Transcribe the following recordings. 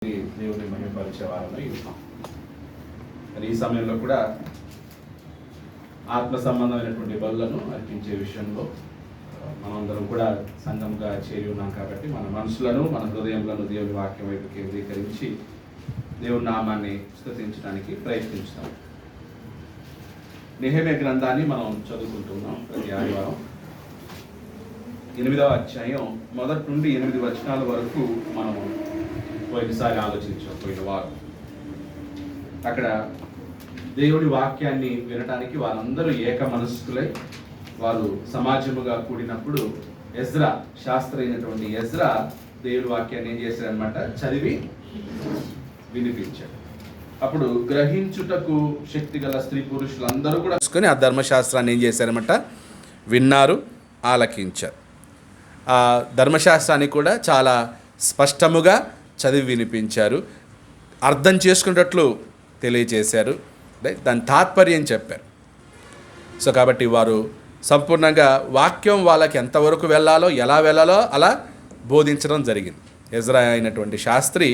దేవుని మహిమపరిచే వారమై ఉన్నాం. మరి ఈ సమయంలో కూడా ఆత్మ సంబంధమైనటువంటి బలులను అర్పించే విషయంలో మనందరం కూడా సంఘంగా చేరి ఉన్నాం కాబట్టి మన మనసులను మన హృదయములను దేవుని వాక్యం వైపు కేంద్రీకరించి దేవుని నామాన్ని స్తుతించడానికి ప్రయత్నిస్తాం. నెహెమ్యా గ్రంథాన్ని మనం చదువుకుంటున్నాం ప్రతి ఆదివారం. 8వ అధ్యాయం 1 నుండి 8 వచనాల వరకు మనము పోయినసారి ఆలోచించాం. పోయిన వారం అక్కడ దేవుడి వాక్యాన్ని వినటానికి వారందరూ ఏక మనస్కులై వారు సమాజముగా కూడినప్పుడు ఎజ్రా, శాస్త్రి అయినటువంటి ఎజ్రా దేవుడి వాక్యాన్ని ఏం చేశారనమాట, చదివి వినిపించాడు. అప్పుడు గ్రహించుటకు శక్తి గల స్త్రీ పురుషులందరూ కూడా ఆ ధర్మశాస్త్రాన్ని ఏం చేశారన్నమాట, విన్నారు, ఆలకించారు. ఆ ధర్మశాస్త్రాన్ని కూడా చాలా స్పష్టముగా చదివి వినిపించారు, అర్థం చేసుకునేటట్లు తెలియజేశారు, దాని తాత్పర్యం చెప్పారు. సో కాబట్టి వారు సంపూర్ణంగా వాక్యం వాళ్ళకి ఎంతవరకు వెళ్ళాలో, ఎలా వెళ్ళాలో అలా బోధించడం జరిగింది. ఎజ్రా అయినటువంటి శాస్త్రి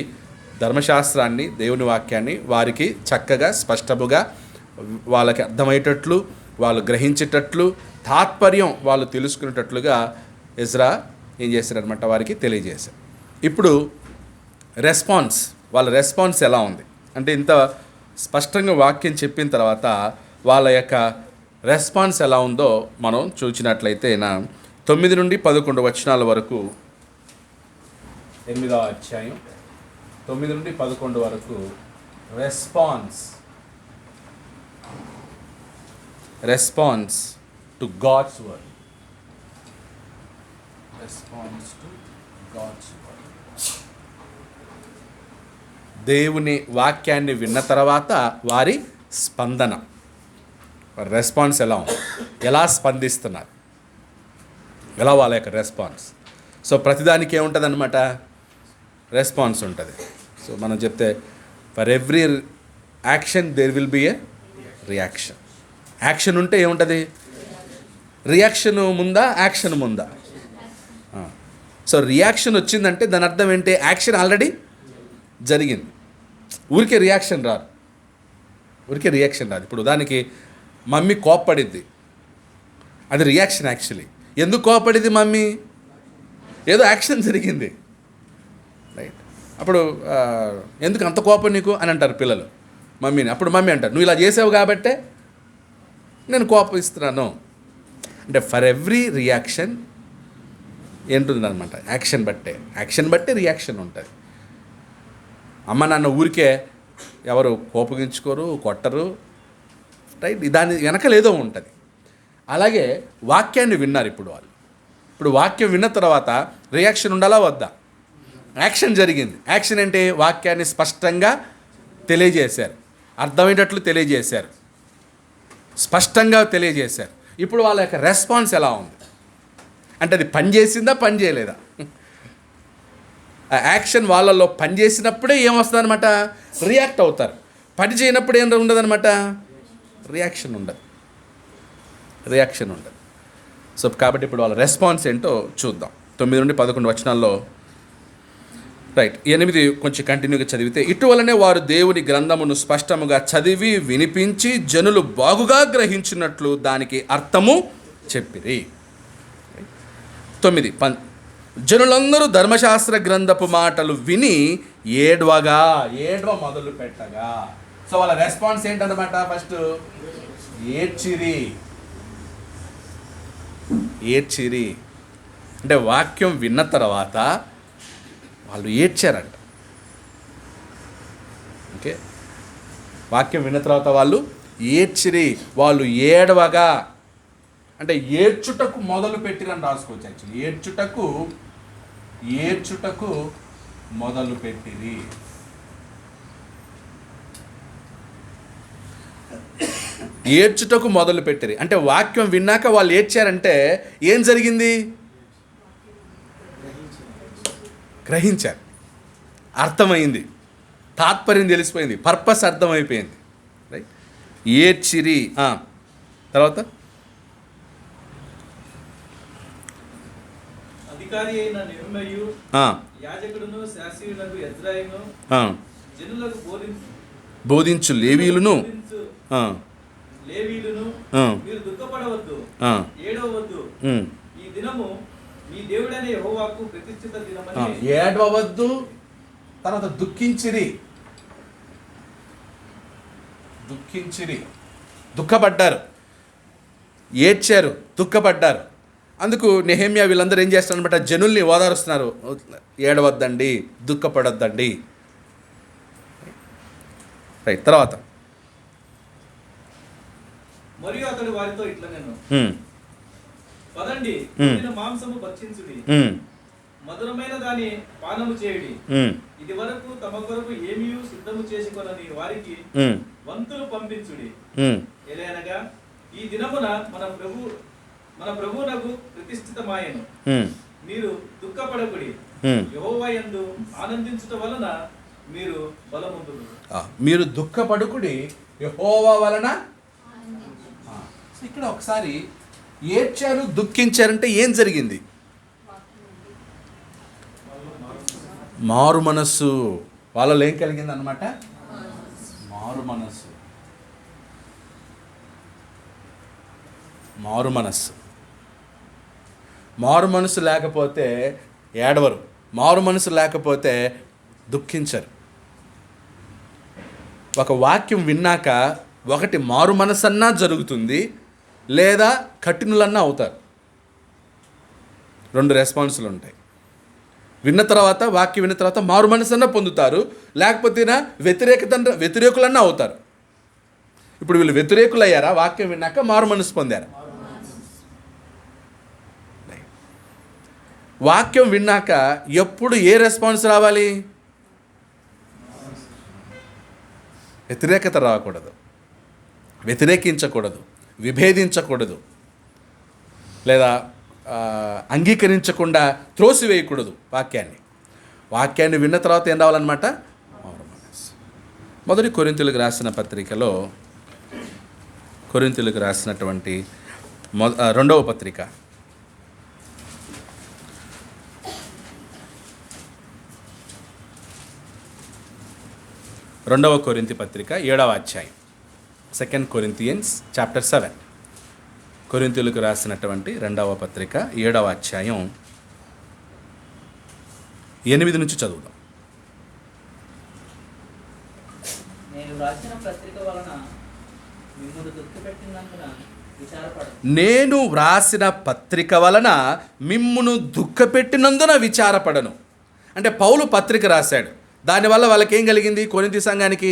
ధర్మశాస్త్రాన్ని, దేవుని వాక్యాన్ని వారికి చక్కగా స్పష్టముగా వాళ్ళకి అర్థమయ్యేటట్లు, వాళ్ళు గ్రహించేటట్లు, తాత్పర్యం వాళ్ళు తెలుసుకునేటట్లుగా ఎజ్రా ఏం చేశారనమాట, వారికి తెలియజేశారు. ఇప్పుడు వాళ్ళ రెస్పాన్స్ ఎలా ఉంది అంటే, ఇంత స్పష్టంగా వాక్యం చెప్పిన తర్వాత వాళ్ళ యొక్క రెస్పాన్స్ ఎలా ఉందో మనం చూసినట్లయితే 9 నుండి 11 వచనాల వరకు, 8వ అధ్యాయం 9 నుండి 11 వరకు రెస్పాన్స్ టు గాడ్స్ వర్డ్. దేవుని వాక్యాన్ని విన్న తర్వాత వారి స్పందన, రెస్పాన్స్ ఎలా ఉంది, ఎలా స్పందిస్తున్నారు, ఎలా వాళ్ళ యొక్క రెస్పాన్స్. సో ప్రతిదానికి ఏముంటుంది అనమాట, రెస్పాన్స్ ఉంటుంది. సో మనం చెప్తే for every action there will be a reaction. Action ఉంటే ఏముంటుంది, రియాక్షన్ ముందా, యాక్షన్ ముందా. సో రియాక్షన్ వచ్చిందంటే దాని అర్థం ఏంటి, యాక్షన్ ఆల్రెడీ జరిగింది. ఊరికే రియాక్షన్ రాదు. ఇప్పుడు ఉదాహరణకి మమ్మీ కోప్పడిద్ది, అది రియాక్షన్. యాక్చువల్లీ ఎందుకు కోప్పడిద్ది మమ్మీ, ఏదో యాక్షన్ జరిగింది, రైట్. అప్పుడు ఎందుకు అంత కోపం నీకు అని అంటారు పిల్లలు మమ్మీని. అప్పుడు మమ్మీ అంటారు, నువ్వు ఇలా చేసావు కాబట్టే నేను కోపం ఇస్తున్నాను. అంటే ఫర్ ఎవ్రీ రియాక్షన్ ఏంటుందన్నమాట, యాక్షన్ బట్టే రియాక్షన్ ఉంటుంది. అమ్మ నాన్న ఊరికే ఎవరు కోపగించుకోరు, కొట్టరు, రైట్. దాని వెనకలేదో ఉంటుంది. అలాగే వాక్యాన్ని విన్నారు ఇప్పుడు వాక్యం విన్న తర్వాత రియాక్షన్ ఉండాలా వద్దా, యాక్షన్ జరిగింది. యాక్షన్ అంటే వాక్యాన్ని స్పష్టంగా తెలియజేశారు, అర్థమయ్యేటట్లు తెలియజేశారు, స్పష్టంగా తెలియజేశారు. ఇప్పుడు వాళ్ళ యొక్క రెస్పాన్స్ ఎలా ఉంది అంటే, అది పని చేసిందా, పని చేయలేదా. ఆ యాక్షన్ వాళ్ళల్లో పని చేసినప్పుడే ఏమొస్తుంది అనమాట, రియాక్ట్ అవుతారు. పని చేయనప్పుడు ఏం ఉండదనమాట, రియాక్షన్ ఉండదు. సో కాబట్టి ఇప్పుడు వాళ్ళ రెస్పాన్స్ ఏంటో చూద్దాం. 9 నుండి 11 వచనాల్లో, రైట్. 8 కొంచెం కంటిన్యూగా చదివితే, ఇటువలనే వారు దేవుని గ్రంథమును స్పష్టముగా చదివి వినిపించి జనులు బాగుగా గ్రహించినట్లు దానికి అర్థము చెప్పిరి. 9 జనులందరూ ధర్మశాస్త్ర గ్రంథపు మాటలు విని ఏడ్వ మొదలు పెట్టగా. సో వాళ్ళ రెస్పాన్స్ ఏంటన్నమాట, ఫస్ట్ ఏడ్చిరి అంటే వాక్యం విన్న తర్వాత వాళ్ళు ఏడ్చారంట. ఓకే, వాక్యం విన్న తర్వాత వాళ్ళు ఏడ్చిరి, వాళ్ళు ఏడవగా అంటే ఏడ్చుటకు మొదలు పెట్టిరని రాసుకోవచ్చు. యాక్చువల్లీ ఏడ్చుటకు మొదలు పెట్టిరి. అంటే వాక్యం విన్నాక వాళ్ళు ఏడ్చారంటే ఏం జరిగింది, గ్రహించారు, అర్థమైంది, తాత్పర్యం తెలిసిపోయింది, పర్పస్ అర్థమైపోయింది, రైట్. ఏడ్చిరి. తర్వాత అధికారి అయిన నెహెమీయు ఆ, యాజకుడును శాస్త్రీయులకు ఎజ్రాయిను ఆ. జనులకు బోధించు లేవీయులను బోధించు ఆ, లేవీయులను ఆ, మీరు దుఃఖపడవద్దు, ఆ, ఏడవద్దు. ఉమ్. ఈ దినము మీ దేవుడైన యెహోవాకు ప్రతిష్ఠిత ఆ, దినమని. ఏడవద్దు, తర్వాత దుఃఖించిరి, దుఃఖపడ్డారు, ఏడ్చారు, దుఃఖపడ్డారు. అందుకు నెహెమ్యా వీళ్ళందరూ ఏం చేస్తారనమాట, జనుల్ని ఓదారుస్తున్నారు. ఏడవద్దండి, దుఃఖపడొద్దండి. రైట్. తర్వాత మరియు అతడు వారితో ఇట్లా నేను ఉమ్, పదండి, ఉమ్. కొద్దిన మాంసము భక్షించుడి, ఉమ్, మధురమైన దాని పానము చేయుడి. ఉమ్, ఇది వరకు తమ కొరకు ఏమీ సిద్ధము చేసుకొనని వారికి ఉమ్, వంతులు పంపించుడి. ఉమ్, ఎలయనగా ఈ దినమున మన ప్రభువునకు ప్రతిష్ఠితమాయెను. ఉమ్, మీరు దుఃఖపడకుడి, ఉమ్. యెహోవా యందు ఆనందించుట వలన మీరు బలముందురు. మీరు దుఃఖపడుకుడి, యెహోవా వలన. ఇక్కడ ఒకసారి ఏడ్చారు, దుఃఖించారంటే ఏం జరిగింది? మారు మనస్సు వాళ్ళలో ఏం కలిగింది అనమాట? మారు మనస్సు. మారు మనస్సు మారు మనసు లేకపోతే ఏడవరు, మారు మనసు లేకపోతే దుఃఖించరు. ఒక వాక్యం విన్నాక ఒకటి మారు మనసన్నా జరుగుతుంది, లేదా కఠినులన్నా అవుతారు. రెండు రెస్పాన్సులు ఉంటాయి. వాక్యం విన్న తర్వాత మారు మనసన్నా పొందుతారు, లేకపోతే వ్యతిరేకులన్నా అవుతారు. ఇప్పుడు వీళ్ళు వ్యతిరేకులు అయ్యారా? వాక్యం విన్నాక మారు మనసు పొందారా? వాక్యం విన్నాక ఎప్పుడు ఏ రెస్పాన్స్ రావాలి? వ్యతిరేకత రాకూడదు, వ్యతిరేకించకూడదు, విభేదించకూడదు, లేదా అంగీకరించకుండా త్రోసివేయకూడదు వాక్యాన్ని విన్న తర్వాత ఏం రావాలన్నమాట? మొదటి కొరింథీయులకు రాసిన పత్రికలో, కొరింథీయులకు రాసినటువంటి రెండవ పత్రిక, రెండవ కొరింథీ పత్రిక 7వ అధ్యాయం, 2 Corinthians chapter 7. కొరింథీయులకు రాసినటువంటి రెండవ పత్రిక 7వ అధ్యాయం 8 నుంచి చదువుదాం. నేను వ్రాసిన పత్రిక వలన మిమ్మును దుఃఖపెట్టినందున విచారపడను. అంటే పౌలు పత్రిక రాశాడు, దానివల్ల వాళ్ళకి ఏం కలిగింది? కొరింథీ సంఘానికి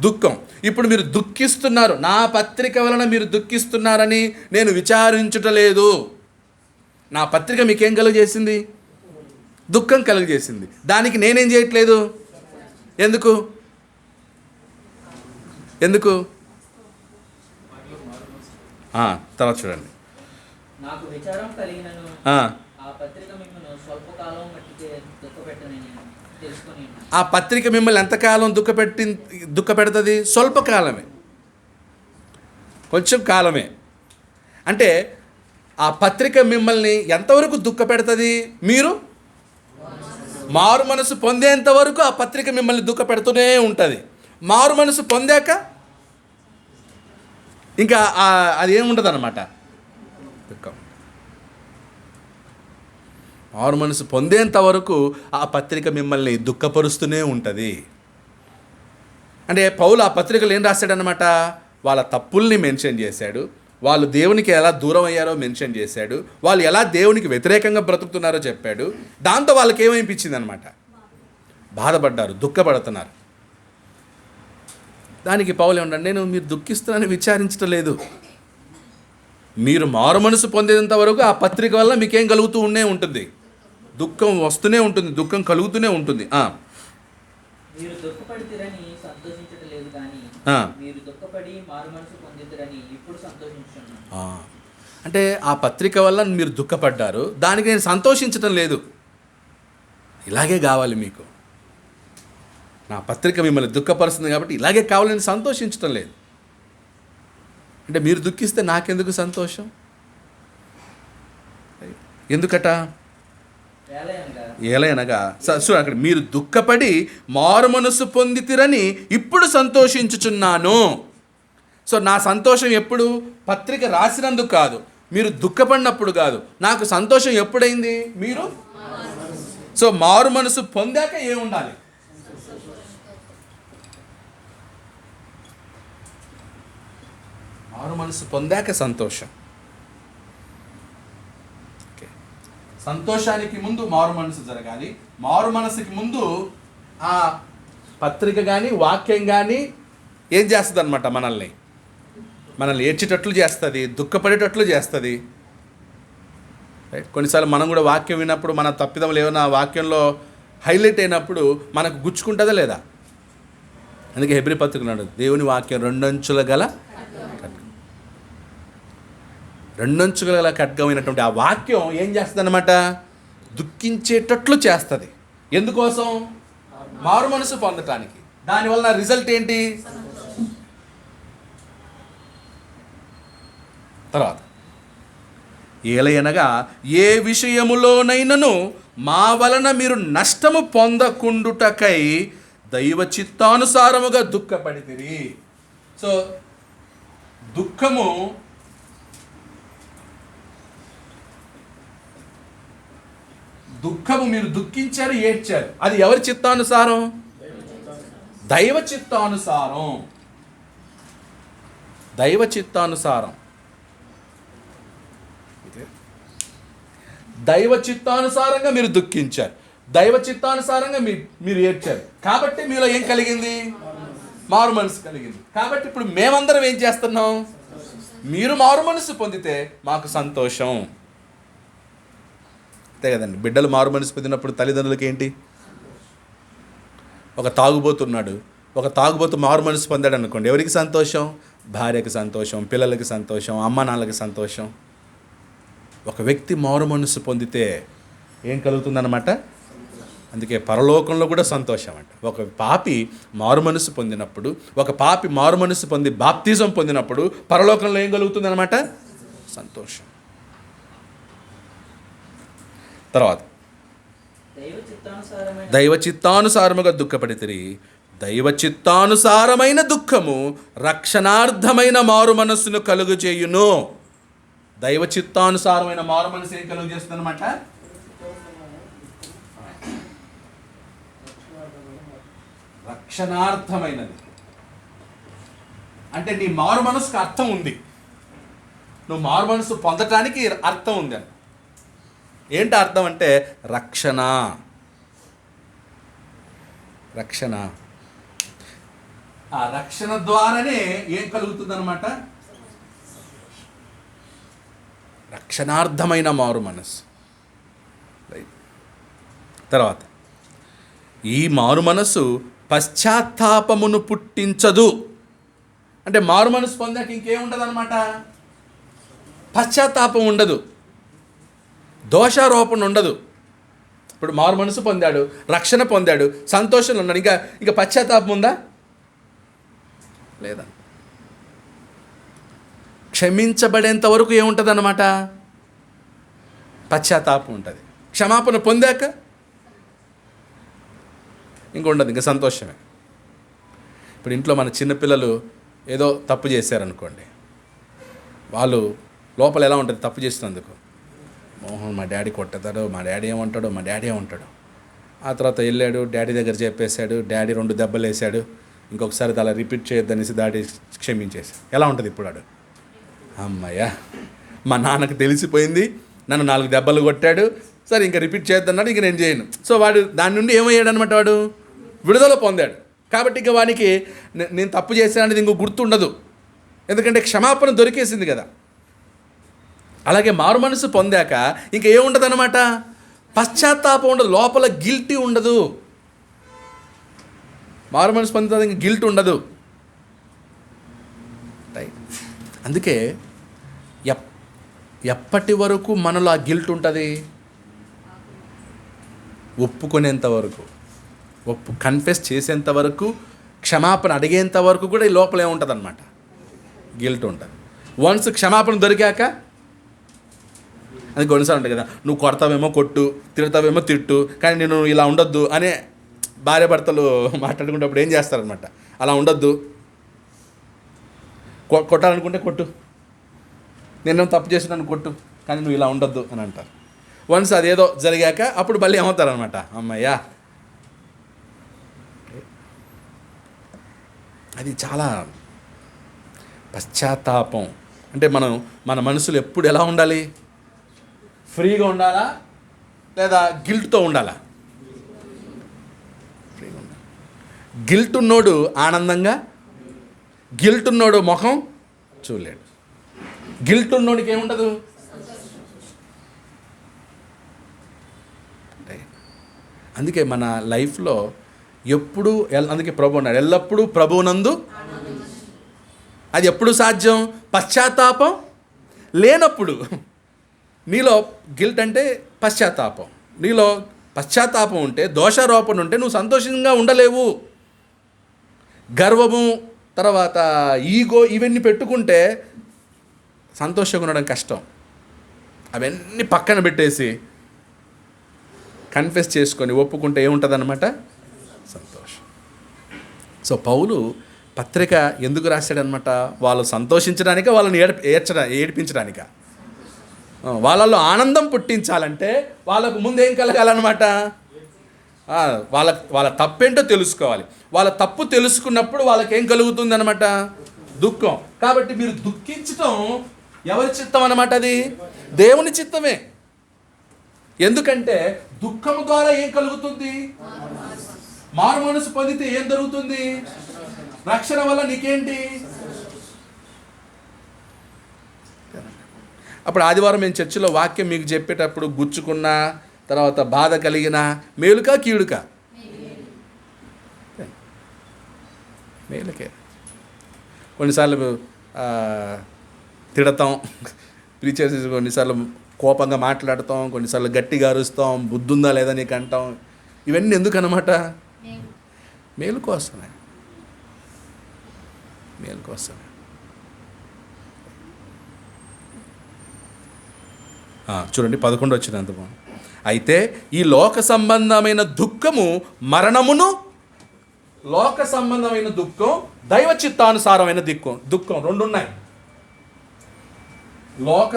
దుఃఖం. ఇప్పుడు మీరు దుఃఖిస్తున్నారు, నా పత్రిక వలన మీరు దుఃఖిస్తున్నారని నేను విచారించుటలేదు. నా పత్రిక మీకేం కలుగజేసింది? దుఃఖం కలుగజేసింది. దానికి నేనేం చేయట్లేదు. ఎందుకు? తర్వాత చూడండి. నాకు విచారం కలిగినను ఆ పత్రిక మిమ్మల్ని స్వల్పకాలం మట్టికే దుఃఖపెట్టనని తెలుసుకొని. ఆ పత్రిక మిమ్మల్ని ఎంతకాలం దుఃఖపెడుతుంది? స్వల్పకాలమే, కొంచెం కాలమే. అంటే ఆ పత్రిక మిమ్మల్ని ఎంతవరకు దుఃఖపెడుతుంది? మీరు మారు మనసు పొందేంత వరకు ఆ పత్రిక మిమ్మల్ని దుఃఖపెడుతూనే ఉంటుంది. మారు మనసు పొందాక ఇంకా అది ఏముండదు అన్నమాట, దుఃఖం. మారు మనసు పొందేంత వరకు ఆ పత్రిక మిమ్మల్ని దుఃఖపరుస్తూనే ఉంటుంది. అంటే పౌలు ఆ పత్రికలు ఏం రాశాడనమాట? వాళ్ళ తప్పుల్ని మెన్షన్ చేశాడు, వాళ్ళు దేవునికి ఎలా దూరం అయ్యారో మెన్షన్ చేశాడు, వాళ్ళు ఎలా దేవునికి వ్యతిరేకంగా బ్రతుకుతున్నారో చెప్పాడు. దాంతో వాళ్ళకి ఏమనిపించింది అనమాట? బాధపడ్డారు, దుఃఖపడుతున్నారు. దానికి పౌలు ఏమంటాడు? నేను మీరు దుఃఖిస్తున్నారని విచారించడం లేదు, మీరు మారు మనసు పొందేంత వరకు ఆ పత్రిక వల్ల మీకేం కలుగుతూ ఉంటుంది? దుఃఖం వస్తూనే ఉంటుంది, దుఃఖం కలుగుతూనే ఉంటుంది. మీరు దుఃఖపడితిరని సంతోషించడం లేదు కానీ మీరు దుఃఖపడి మారు మనసు పొందితిరని ఇప్పుడు సంతోషించుచున్నాను. అంటే ఆ పత్రిక వల్ల మీరు దుఃఖపడ్డారు, దానికి నేను సంతోషించడం లేదు. ఇలాగే కావాలి మీకు, నా పత్రిక మిమ్మల్ని దుఃఖపరుస్తుంది కాబట్టి ఇలాగే కావాలని సంతోషించడం లేదు. అంటే మీరు దుఃఖిస్తే నాకెందుకు సంతోషం? ఎందుకట? ఏలైనగా అక్కడ మీరు దుఃఖపడి మారు మనసు పొందితిరని ఇప్పుడు సంతోషించుచున్నాను. సో నా సంతోషం ఎప్పుడు? పత్రిక రాసినందుకు కాదు, మీరు దుఃఖపడినప్పుడు కాదు. నాకు సంతోషం ఎప్పుడైంది? మీరు సో మారు మనసు పొందాక ఏముండాలి? మారు మనసు పొందాక సంతోషం. ఓకే, సంతోషానికి ముందు మారు మనసు జరగాలి. మారు మనసుకి ముందు ఆ పత్రిక కానీ వాక్యం కానీ ఏం చేస్తుంది అనమాట? మనల్ని ఏడ్చేటట్లు చేస్తుంది, దుఃఖపడేటట్లు చేస్తుంది. రైట్? కొన్నిసార్లు మనం కూడా వాక్యం విన్నప్పుడు మన తప్పిదములు ఏమైనా వాక్యంలో హైలైట్ అయినప్పుడు మనకు గుచ్చుకుంటుందా లేదా? అందుకే హెబ్రీ పత్రిక ఉన్నాడు, దేవుని వాక్యం రెండంచుల గల ఖడ్గమైనటువంటి ఆ వాక్యం ఏం చేస్తుంది అనమాట? దుఃఖించేటట్లు చేస్తుంది. ఎందుకోసం? మారు మనసు పొందటానికి. దానివల్ల రిజల్ట్ ఏంటి? తర్వాత ఏలయనగా ఏ విషయములోనైనను మా వలన మీరు నష్టము పొందకుండుటకై దైవ చిత్తానుసారముగా దుఃఖపడితిరి. సో దుఃఖము మీరు దుఃఖించారు, ఏడ్చారు. అది ఎవరి చిత్తానుసారం? దైవ చిత్తానుసారం. దైవ చిత్తానుసారం. దైవ చిత్తానుసారంగా మీరు దుఃఖించారు, దైవ చిత్తానుసారంగా మీరు ఏడ్చారు. కాబట్టి మీలో ఏం కలిగింది? మారు మనసు కలిగింది. కాబట్టి ఇప్పుడు మేమందరం ఏం చేస్తున్నాం? మీరు మారు మనసు పొందితే మాకు సంతోషం. అంతే కదండి. బిడ్డలు మారు మనసు పొందినప్పుడు తల్లిదండ్రులకి ఏంటి? ఒక తాగుబోతు మారు మనసు పొందాడు అనుకోండి, ఎవరికి సంతోషం? భార్యకి సంతోషం, పిల్లలకి సంతోషం, అమ్మ నాన్నలకి సంతోషం. ఒక వ్యక్తి మారు మనసు పొందితే ఏం కలుగుతుందన్నమాట? అందుకే పరలోకంలో కూడా సంతోషం అంట. ఒక పాపి మారు మనసు పొందినప్పుడు, ఒక పాపి మారు మనసు పొంది బాప్తిజం పొందినప్పుడు పరలోకంలో ఏం కలుగుతుందన్నమాట? సంతోషం. తర్వాత దైవ చిత్తానుసారముగా దుఃఖపడితిరి. దైవ చిత్తానుసారమైన దుఃఖము రక్షణార్థమైన మారు మనస్సును కలుగు చేయును. దైవ చిత్తానుసారమైన మారు మనసు ఏం కలుగు చేస్తుంది అనమాట? రక్షణార్థమైనది. అంటే నీ మారు మనసుకు అర్థం ఉంది, నువ్వు మారు మనసు పొందటానికి అర్థం ఉంది అని. ఏంటి అర్థం అంటే? రక్షణ. ఆ రక్షణ ద్వారానే ఏం కలుగుతుంది అనమాట? రక్షణార్థమైన మారు మనసు. రైట్. తర్వాత ఈ మారు మనసు పశ్చాత్తాపమును పుట్టించదు. అంటే మారు మనసు పొందాక ఇంకేముండదు అనమాట? పశ్చాత్తాపం ఉండదు, దోషారోపణ ఉండదు. ఇప్పుడు మారు మనసు పొందాడు, రక్షణ పొందాడు, సంతోషంలో ఉన్నాడు, ఇంకా పశ్చాత్తాపం ఉందా? లేదా. క్షమించబడేంత వరకు ఏముంటుంది అన్నమాట? పశ్చాత్తాపం ఉంటుంది. క్షమాపణ పొందాక ఇంకొండదు, ఇంకా సంతోషమే. ఇప్పుడు ఇంట్లో మన చిన్నపిల్లలు ఏదో తప్పు చేశారనుకోండి, వాళ్ళు లోపల ఎలా ఉంటుంది? తప్పు చేసినందుకు మోహన్ మా డాడీ కొట్టేస్తాడు, మా డాడీ ఏమంటాడు. ఆ తర్వాత వెళ్ళాడు, డాడీ దగ్గర చెప్పేశాడు, డాడీ 2 దెబ్బలు వేసాడు, ఇంకొకసారి అలా రిపీట్ చేయొద్దనేసి డాడీ క్షమించేశాడు. ఎలా ఉంటుంది ఇప్పుడు? వాడు అమ్మయ్య, మా నాన్నకు తెలిసిపోయింది, నన్ను 4 దెబ్బలు కొట్టాడు, సరే ఇంకా రిపీట్ చేయొద్దన్నాడు, ఇంక నేను చేయను. సో వాడు దాని నుండి ఏమయ్యాడు అనమాట? వాడు విడుదల పొందాడు. కాబట్టి ఇక వానికి నేను తప్పు చేశాననేది ఇంకో గుర్తుండదు, ఎందుకంటే క్షమాపణ దొరికేసింది కదా. అలాగే మారు మనసు పొందాక ఇంక ఏముండదు అనమాట? పశ్చాత్తాపం ఉండదు, లోపల గిల్టీ ఉండదు. మారు మనసు పొందుతుంది, ఇంక గిల్ట్ ఉండదు. రైట్. అందుకే ఎప్పటి వరకు మనలో ఆ గిల్ట్ ఉంటుంది? ఒప్పుకునేంత వరకు, కన్ఫెస్ చేసేంత వరకు, క్షమాపణ అడిగేంత వరకు కూడా ఈ లోపల ఏముంటుంది అనమాట? గిల్ట్ ఉంటుంది. వన్స్ క్షమాపణ దొరికాక అది కొన్నిసార్లు ఉంటాయి కదా, నువ్వు కొడతావేమో కొట్టు, తిడతావేమో తిట్టు, కానీ నేను ఇలా ఉండొద్దు అనే భార్య భర్తలు మాట్లాడుకునేటప్పుడు ఏం చేస్తారనమాట, అలా ఉండొద్దు, కొట్టాలనుకుంటే కొట్టు, నేనేమో తప్పు చేసినాను కొట్టు, కానీ నువ్వు ఇలా ఉండొద్దు అని అంటారు. వన్స్ అదేదో జరిగాక అప్పుడు మళ్ళీ ఏమవుతారనమాట, అమ్మయ్యా. అది చాలా పశ్చాత్తాపం. అంటే మన మనసులు ఎప్పుడు ఎలా ఉండాలి, ఫ్రీగా ఉండాలా లేదా గిల్ట్తో ఉండాలా? ఫ్రీగా ఉండాలి. గిల్ట్ ఉన్నోడు ఆనందంగా, గిల్ట్ ఉన్నోడు ముఖం చూడలేడు. గిల్ట్ ఉన్నోడికి ఏముండదు. అందుకే మన లైఫ్లో ఎప్పుడు అందుకే ప్రభు అన్నాడు, ఎల్లప్పుడూ ప్రభువునందు. అది ఎప్పుడు సాధ్యం? పశ్చాత్తాపం లేనప్పుడు. నీలో గిల్ట్ అంటే పశ్చాత్తాపం, నీలో పశ్చాత్తాపం ఉంటే, దోషారోపణ ఉంటే నువ్వు సంతోషంగా ఉండలేవు. గర్వము, తర్వాత ఈగో, ఇవన్నీ పెట్టుకుంటే సంతోషంగా ఉండడం కష్టం. అవన్నీ పక్కన పెట్టేసి కన్ఫెస్ చేసుకొని ఒప్పుకుంటే ఏముంటుందన్నమాట, సంతోషం. సో పౌలు పత్రిక ఎందుకు రాశాడనమాట? వాళ్ళు సంతోషించడానిక, వాళ్ళని ఏడిపించడానిక? వాళ్ళల్లో ఆనందం పుట్టించాలంటే వాళ్ళకు ముందేం కలగాలన్నమాట, వాళ్ళ తప్పేంటో తెలుసుకోవాలి. వాళ్ళ తప్పు తెలుసుకున్నప్పుడు వాళ్ళకి ఏం కలుగుతుంది అనమాట, దుఃఖం. కాబట్టి మీరు దుఃఖించటం ఎవరి చిత్తం అన్నమాట? అది దేవుని చిత్తమే. ఎందుకంటే దుఃఖము ద్వారా ఏం కలుగుతుంది? మారు మనసు పొందితే ఏం జరుగుతుంది? రక్షణ వల్ల నీకేంటి? అప్పుడు ఆదివారం మేము చర్చిలో వాక్యం మీకు చెప్పేటప్పుడు గుచ్చుకున్నా, తర్వాత బాధ కలిగిన, మేలుకా కీడుకా? మేలుకే. కొన్నిసార్లు తిడతాం, ప్రీచర్స్ కొన్నిసార్లు కోపంగా మాట్లాడతాం, కొన్నిసార్లు గట్టిగా అరుస్తాం, బుద్ధి ఉందా లేదా నీకు అంటాం. ఇవన్నీ ఎందుకన్నమాట? మేలు కోసమే. మేలు కోసమే. చూడండి 11 వచ్చింది అంత బాగుంది. అయితే ఈ లోక సంబంధమైన దుఃఖము మరణమును, లోక సంబంధమైన దుఃఖం, దైవ చిత్తానుసారమైన దుఃఖం రెండు ఉన్నాయి. లోక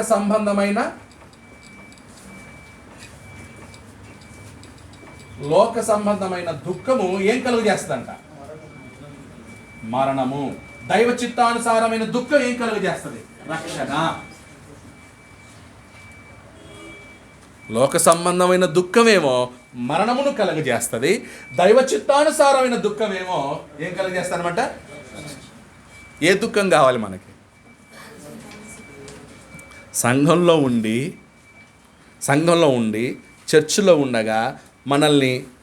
సంబంధమైన దుఃఖము ఏం కలుగు చేస్తుందంట? మరణము. దైవ చిత్తానుసారమైన దుఃఖం ఏం కలుగు చేస్తుంది? రక్షణ. లోక సంబంధమైన దుఃఖమేమో మరణమును కలుగజేస్తుంది, దైవ చిత్తానుసారమైన దుఃఖమేమో ఏం కలుగజేస్తానమాట? ఏ దుఃఖం కావాలి మనకి? సంఘంలో ఉండి చర్చిలో ఉండగా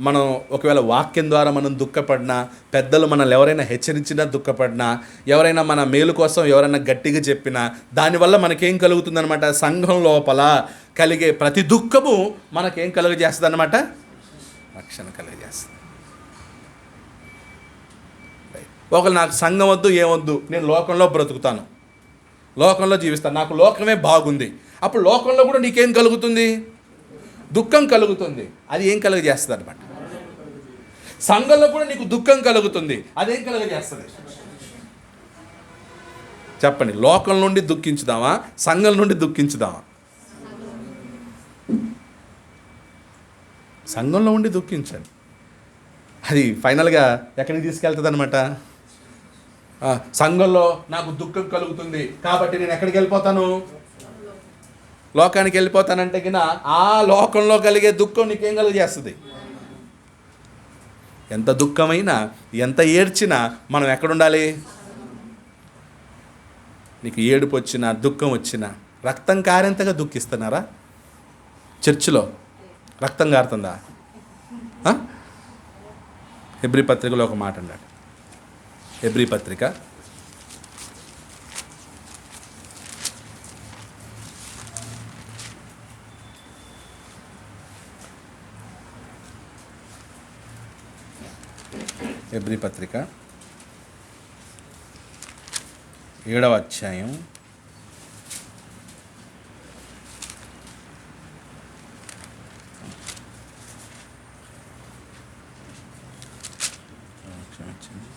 మనం ఒకవేళ వాక్యం ద్వారా మనం దుఃఖపడినా, పెద్దలు మనల్ని ఎవరైనా హెచ్చరించినా దుఃఖపడినా, ఎవరైనా మన మేలు కోసం ఎవరైనా గట్టిగా చెప్పినా, దానివల్ల మనకేం కలుగుతుందనమాట? సంఘం లోపల కలిగే ప్రతి దుఃఖము మనకేం కలుగజేస్తుంది అనమాట? రక్షణ కలుగజేస్తుంది. ఒకళ్ళు నాకు సంఘం వద్దు, ఏమొద్దు, నేను లోకంలో బ్రతుకుతాను, లోకంలో జీవిస్తాను, నాకు లోకమే బాగుంది. అప్పుడు లోకంలో కూడా నీకేం కలుగుతుంది? దుఃఖం కలుగుతుంది. అది ఏం కలుగజేస్తుంది అనమాట? సంఘంలో కూడా నీకు దుఃఖం కలుగుతుంది. అదేం కలుగజేస్తుంది? చెప్పండి. లోకం నుండి దుఃఖించుదామా, సంఘం నుండి దుఃఖించుదామా? సంఘంలో ఉండి దుఃఖించండి. అది ఫైనల్గా ఎక్కడికి తీసుకెళ్తుంది అనమాట? సంఘంలో నాకు దుఃఖం కలుగుతుంది కాబట్టి నేను ఎక్కడికి వెళ్ళిపోతాను? లోకానికి వెళ్ళిపోతానంటే కినా ఆ లోకంలో కలిగే దుఃఖం నీకేం కలుగజేస్తుంది? ఎంత దుఃఖమైనా, ఎంత ఏడ్చినా మనం ఎక్కడుండాలి? నీకు ఏడుపు వచ్చినా, దుఃఖం వచ్చినా, రక్తం కారేంతగా దుఃఖిస్తున్నారా? చర్చిలో రక్తం కారుతుందా? హెబ్రీ పత్రికలో ఒక మాట అన్నాడు. హెబ్రీ పత్రిక 7వ అధ్యాయం క్షమించండి.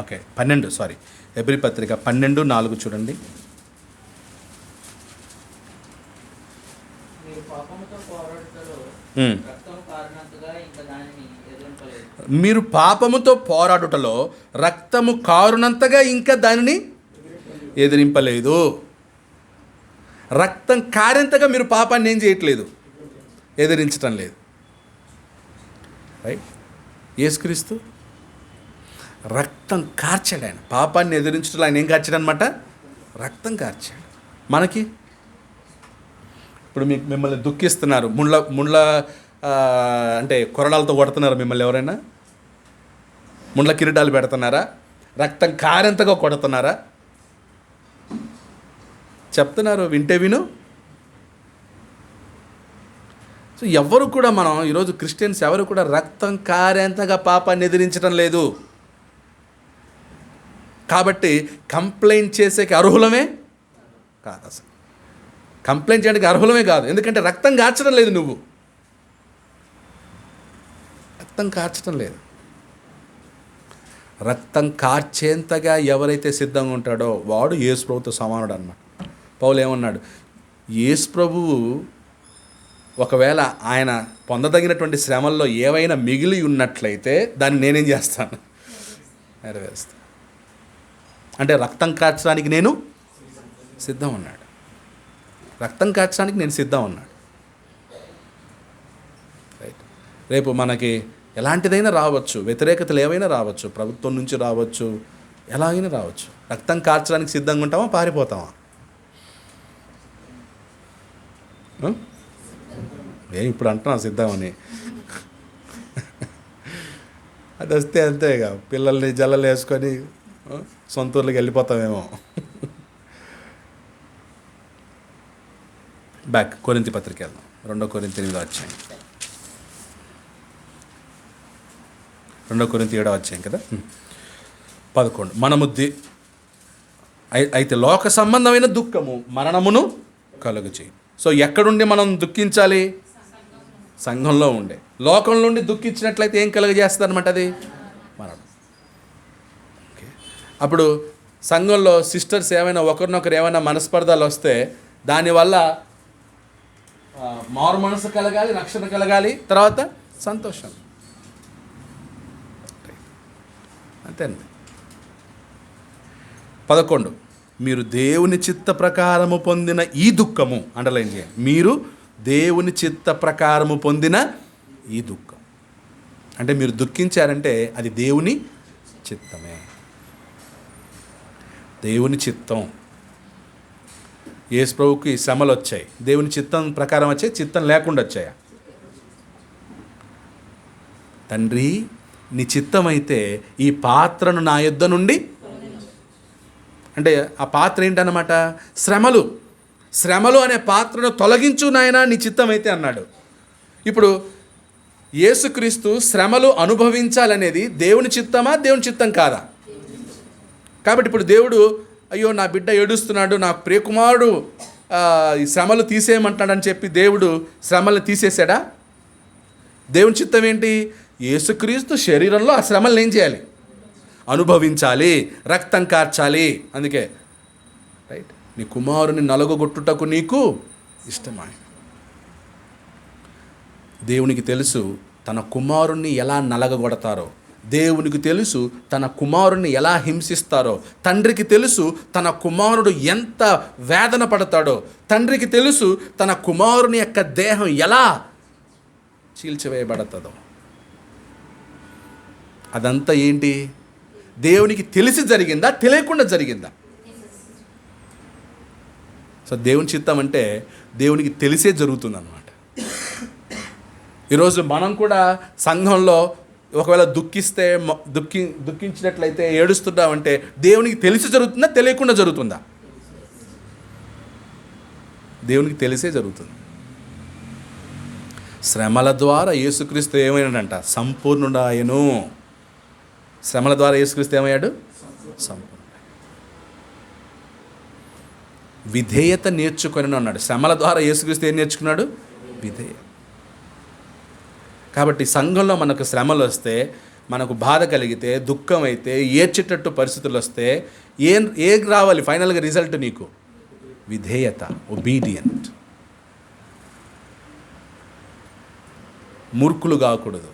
ఓకే 12 సారీ హెబ్రీ పత్రిక 12:4 చూడండి. మీరు పాపముతో పోరాడుటలో మ్మ్. రక్తము కారణంతగా ఇంకా దానిని ఎదురింపలేదు. మీరు పాపముతో పోరాడుటలో రక్తము కారునంతగా ఇంకా దానిని ఎదిరింపలేదు. రక్తం కారేంతగా మీరు పాపాన్ని ఏం చేయట్లేదు, ఎదిరించటం లేదు. రైట్. యేసుక్రీస్తు రక్తం కార్చాడు. ఆయన పాపాన్ని ఎదిరించడం ఆయన ఏం కార్చాడు అనమాట, రక్తం కార్చాడు. మనకి ఇప్పుడు మిమ్మల్ని దుఃఖిస్తున్నారు, ముండ్ల అంటే కొరడాలతో కొడుతున్నారు మిమ్మల్ని ఎవరైనా, ముండ్ల కిరీటాలు పెడుతున్నారా, రక్తం కారెంతగా కొడుతున్నారా? చెప్తున్నారు, వింటే విను. సో ఎవరు కూడా మనం ఈరోజు క్రిస్టియన్స్ ఎవరు కూడా రక్తం కారేంతగా పాపాన్ని ఎదిరించడం లేదు. కాబట్టి కంప్లైంట్ చేసేకి అర్హులమే కాదు, అసలు కంప్లైంట్ చేయడానికి అర్హులమే కాదు. ఎందుకంటే రక్తం కార్చడం లేదు, నువ్వు రక్తం కార్చడం లేదు. రక్తం కార్చేంతగా ఎవరైతే సిద్ధంగా ఉంటాడో వాడు యేసు ప్రభుతో సమానుడు అన్నమాట. పౌలు ఏమన్నాడు, యేసు ప్రభువు ఒకవేళ ఆయన పొందదగినటువంటి శ్రమల్లో ఏవైనా మిగిలి ఉన్నట్లయితే దాన్ని నేనేం చేస్తాను, నెరవేరుస్తాను. అంటే రక్తం కార్చడానికి నేను సిద్ధం ఉన్నాడు, రక్తం కార్చడానికి నేను సిద్ధం ఉన్నాడు. రైట్. రేపు మనకి ఎలాంటిదైనా రావచ్చు, వ్యతిరేకతలు ఏవైనా రావచ్చు, ప్రభుత్వం నుంచి రావచ్చు, ఎలాగైనా రావచ్చు. రక్తం కార్చడానికి సిద్ధంగా ఉంటామా, పారిపోతామా? ఇప్పుడు అంటున్నాం సిద్ధమని, అది వస్తే అంతేగా, పిల్లల్ని జల్లలు వేసుకొని సొంత ఊర్లకి వెళ్ళిపోతామేమో. బ్యాక్ కొరింథీ పత్రిక వెళ్దాం. 2 కొరింథీ 8వ అధ్యాయం, 2 కొరింథీ 7వ అధ్యాయం కదా, 11. మనము అయితే లోక సంబంధమైన దుఃఖము మరణమును కలుగచేయి. సో ఎక్కడుండి మనం దుఃఖించాలి, సంఘంలో ఉండే. లోకంలో ఉండి దుఃఖించినట్లయితే ఏం కలుగజేస్తుందన్నమాట, అది మరణం. ఓకే. అప్పుడు సంఘంలో సిస్టర్స్ ఏమైనా ఒకరినొకరు ఏమైనా మనస్పర్ధలు వస్తే దానివల్ల మారు మనసు కలగాలి, రక్షణ కలగాలి, తర్వాత సంతోషం. అంతేనండి. 11. మీరు దేవుని చిత్త ప్రకారము పొందిన ఈ దుఃఖము, అండర్లైన్ చేయండి, మీరు దేవుని చిత్త ప్రకారము పొందిన ఈ దుఃఖం. అంటే మీరు దుఃఖించారంటే అది దేవుని చిత్తమే, దేవుని చిత్తం. యేసు ప్రభువుకి శ్రమలు వచ్చాయి, దేవుని చిత్తం ప్రకారం వచ్చాయి, చిత్తం లేకుండా వచ్చాయా? తండ్రి నీ చిత్తమైతే ఈ పాత్రను నా యొద్ద నుండి, అంటే ఆ పాత్ర ఏంటన్నమాట, శ్రమలు. శ్రమలు అనే పాత్రను తొలగించు నాయనా నీ చిత్తమైతే అన్నాడు. ఇప్పుడు యేసుక్రీస్తు శ్రమలు అనుభవించాలనేది దేవుని చిత్తమా, దేవుని చిత్తం కాదా? కాబట్టి ఇప్పుడు దేవుడు, అయ్యో నా బిడ్డ ఏడుస్తున్నాడు, నా ప్రియకుమారుడు ఈ శ్రమలు తీసేయమంటాడని చెప్పి దేవుడు శ్రమలను తీసేశాడా? దేవుని చిత్తం ఏంటి? యేసుక్రీస్తు శరీరంలో ఆ శ్రమలను ఏం చేయాలి, అనుభవించాలి, రక్తం కార్చాలి. అందుకే రైట్, నీ కుమారుని నలుగొట్టుటకు నీకు ఇష్టమా? దేవునికి తెలుసు తన కుమారుణ్ణి ఎలా నలగగొడతారో, దేవునికి తెలుసు తన కుమారుణ్ణి ఎలా హింసిస్తారో, తండ్రికి తెలుసు తన కుమారుడు ఎంత వేదన పడతాడో, తండ్రికి తెలుసు తన కుమారుని యొక్క దేహం ఎలా చీల్చివేయబడుతుందో. అదంతా ఏంటి? దేవునికి తెలిసి జరిగిందా, తెలియకుండా జరిగిందా? సో దేవుని చిత్తం అంటే దేవునికి తెలిసే జరుగుతుందన్నమాట. ఈరోజు మనం కూడా సంఘంలో ఒకవేళ దుఃఖించినట్లయితే, ఏడుస్తున్నామంటే దేవునికి తెలిసి జరుగుతుందా, తెలియకుండా జరుగుతుందా? దేవునికి తెలిసే జరుగుతుంది. శ్రమల ద్వారా యేసుక్రీస్తు ఏమైనాడంట, సంపూర్ణుడాయను. శ్రమల ద్వారా యేసుక్రీస్తు ఏమయ్యాడు, సంపూర్ణ. విధేయత నేర్చుకొని ఉన్నాడు. శ్రమల ద్వారా యేసుక్రీస్తు ఏం నేర్చుకున్నాడు? విధేయత. కాబట్టి సంఘంలో మనకు శ్రమలు వస్తే, మనకు బాధ కలిగితే, దుఃఖం అయితే, ఏడ్చేటట్టు పరిస్థితులు వస్తే ఏం రావాలి ఫైనల్గా రిజల్ట్? నీకు విధేయత, ఒబీడియంట్. మూర్ఖులు కాకూడదు.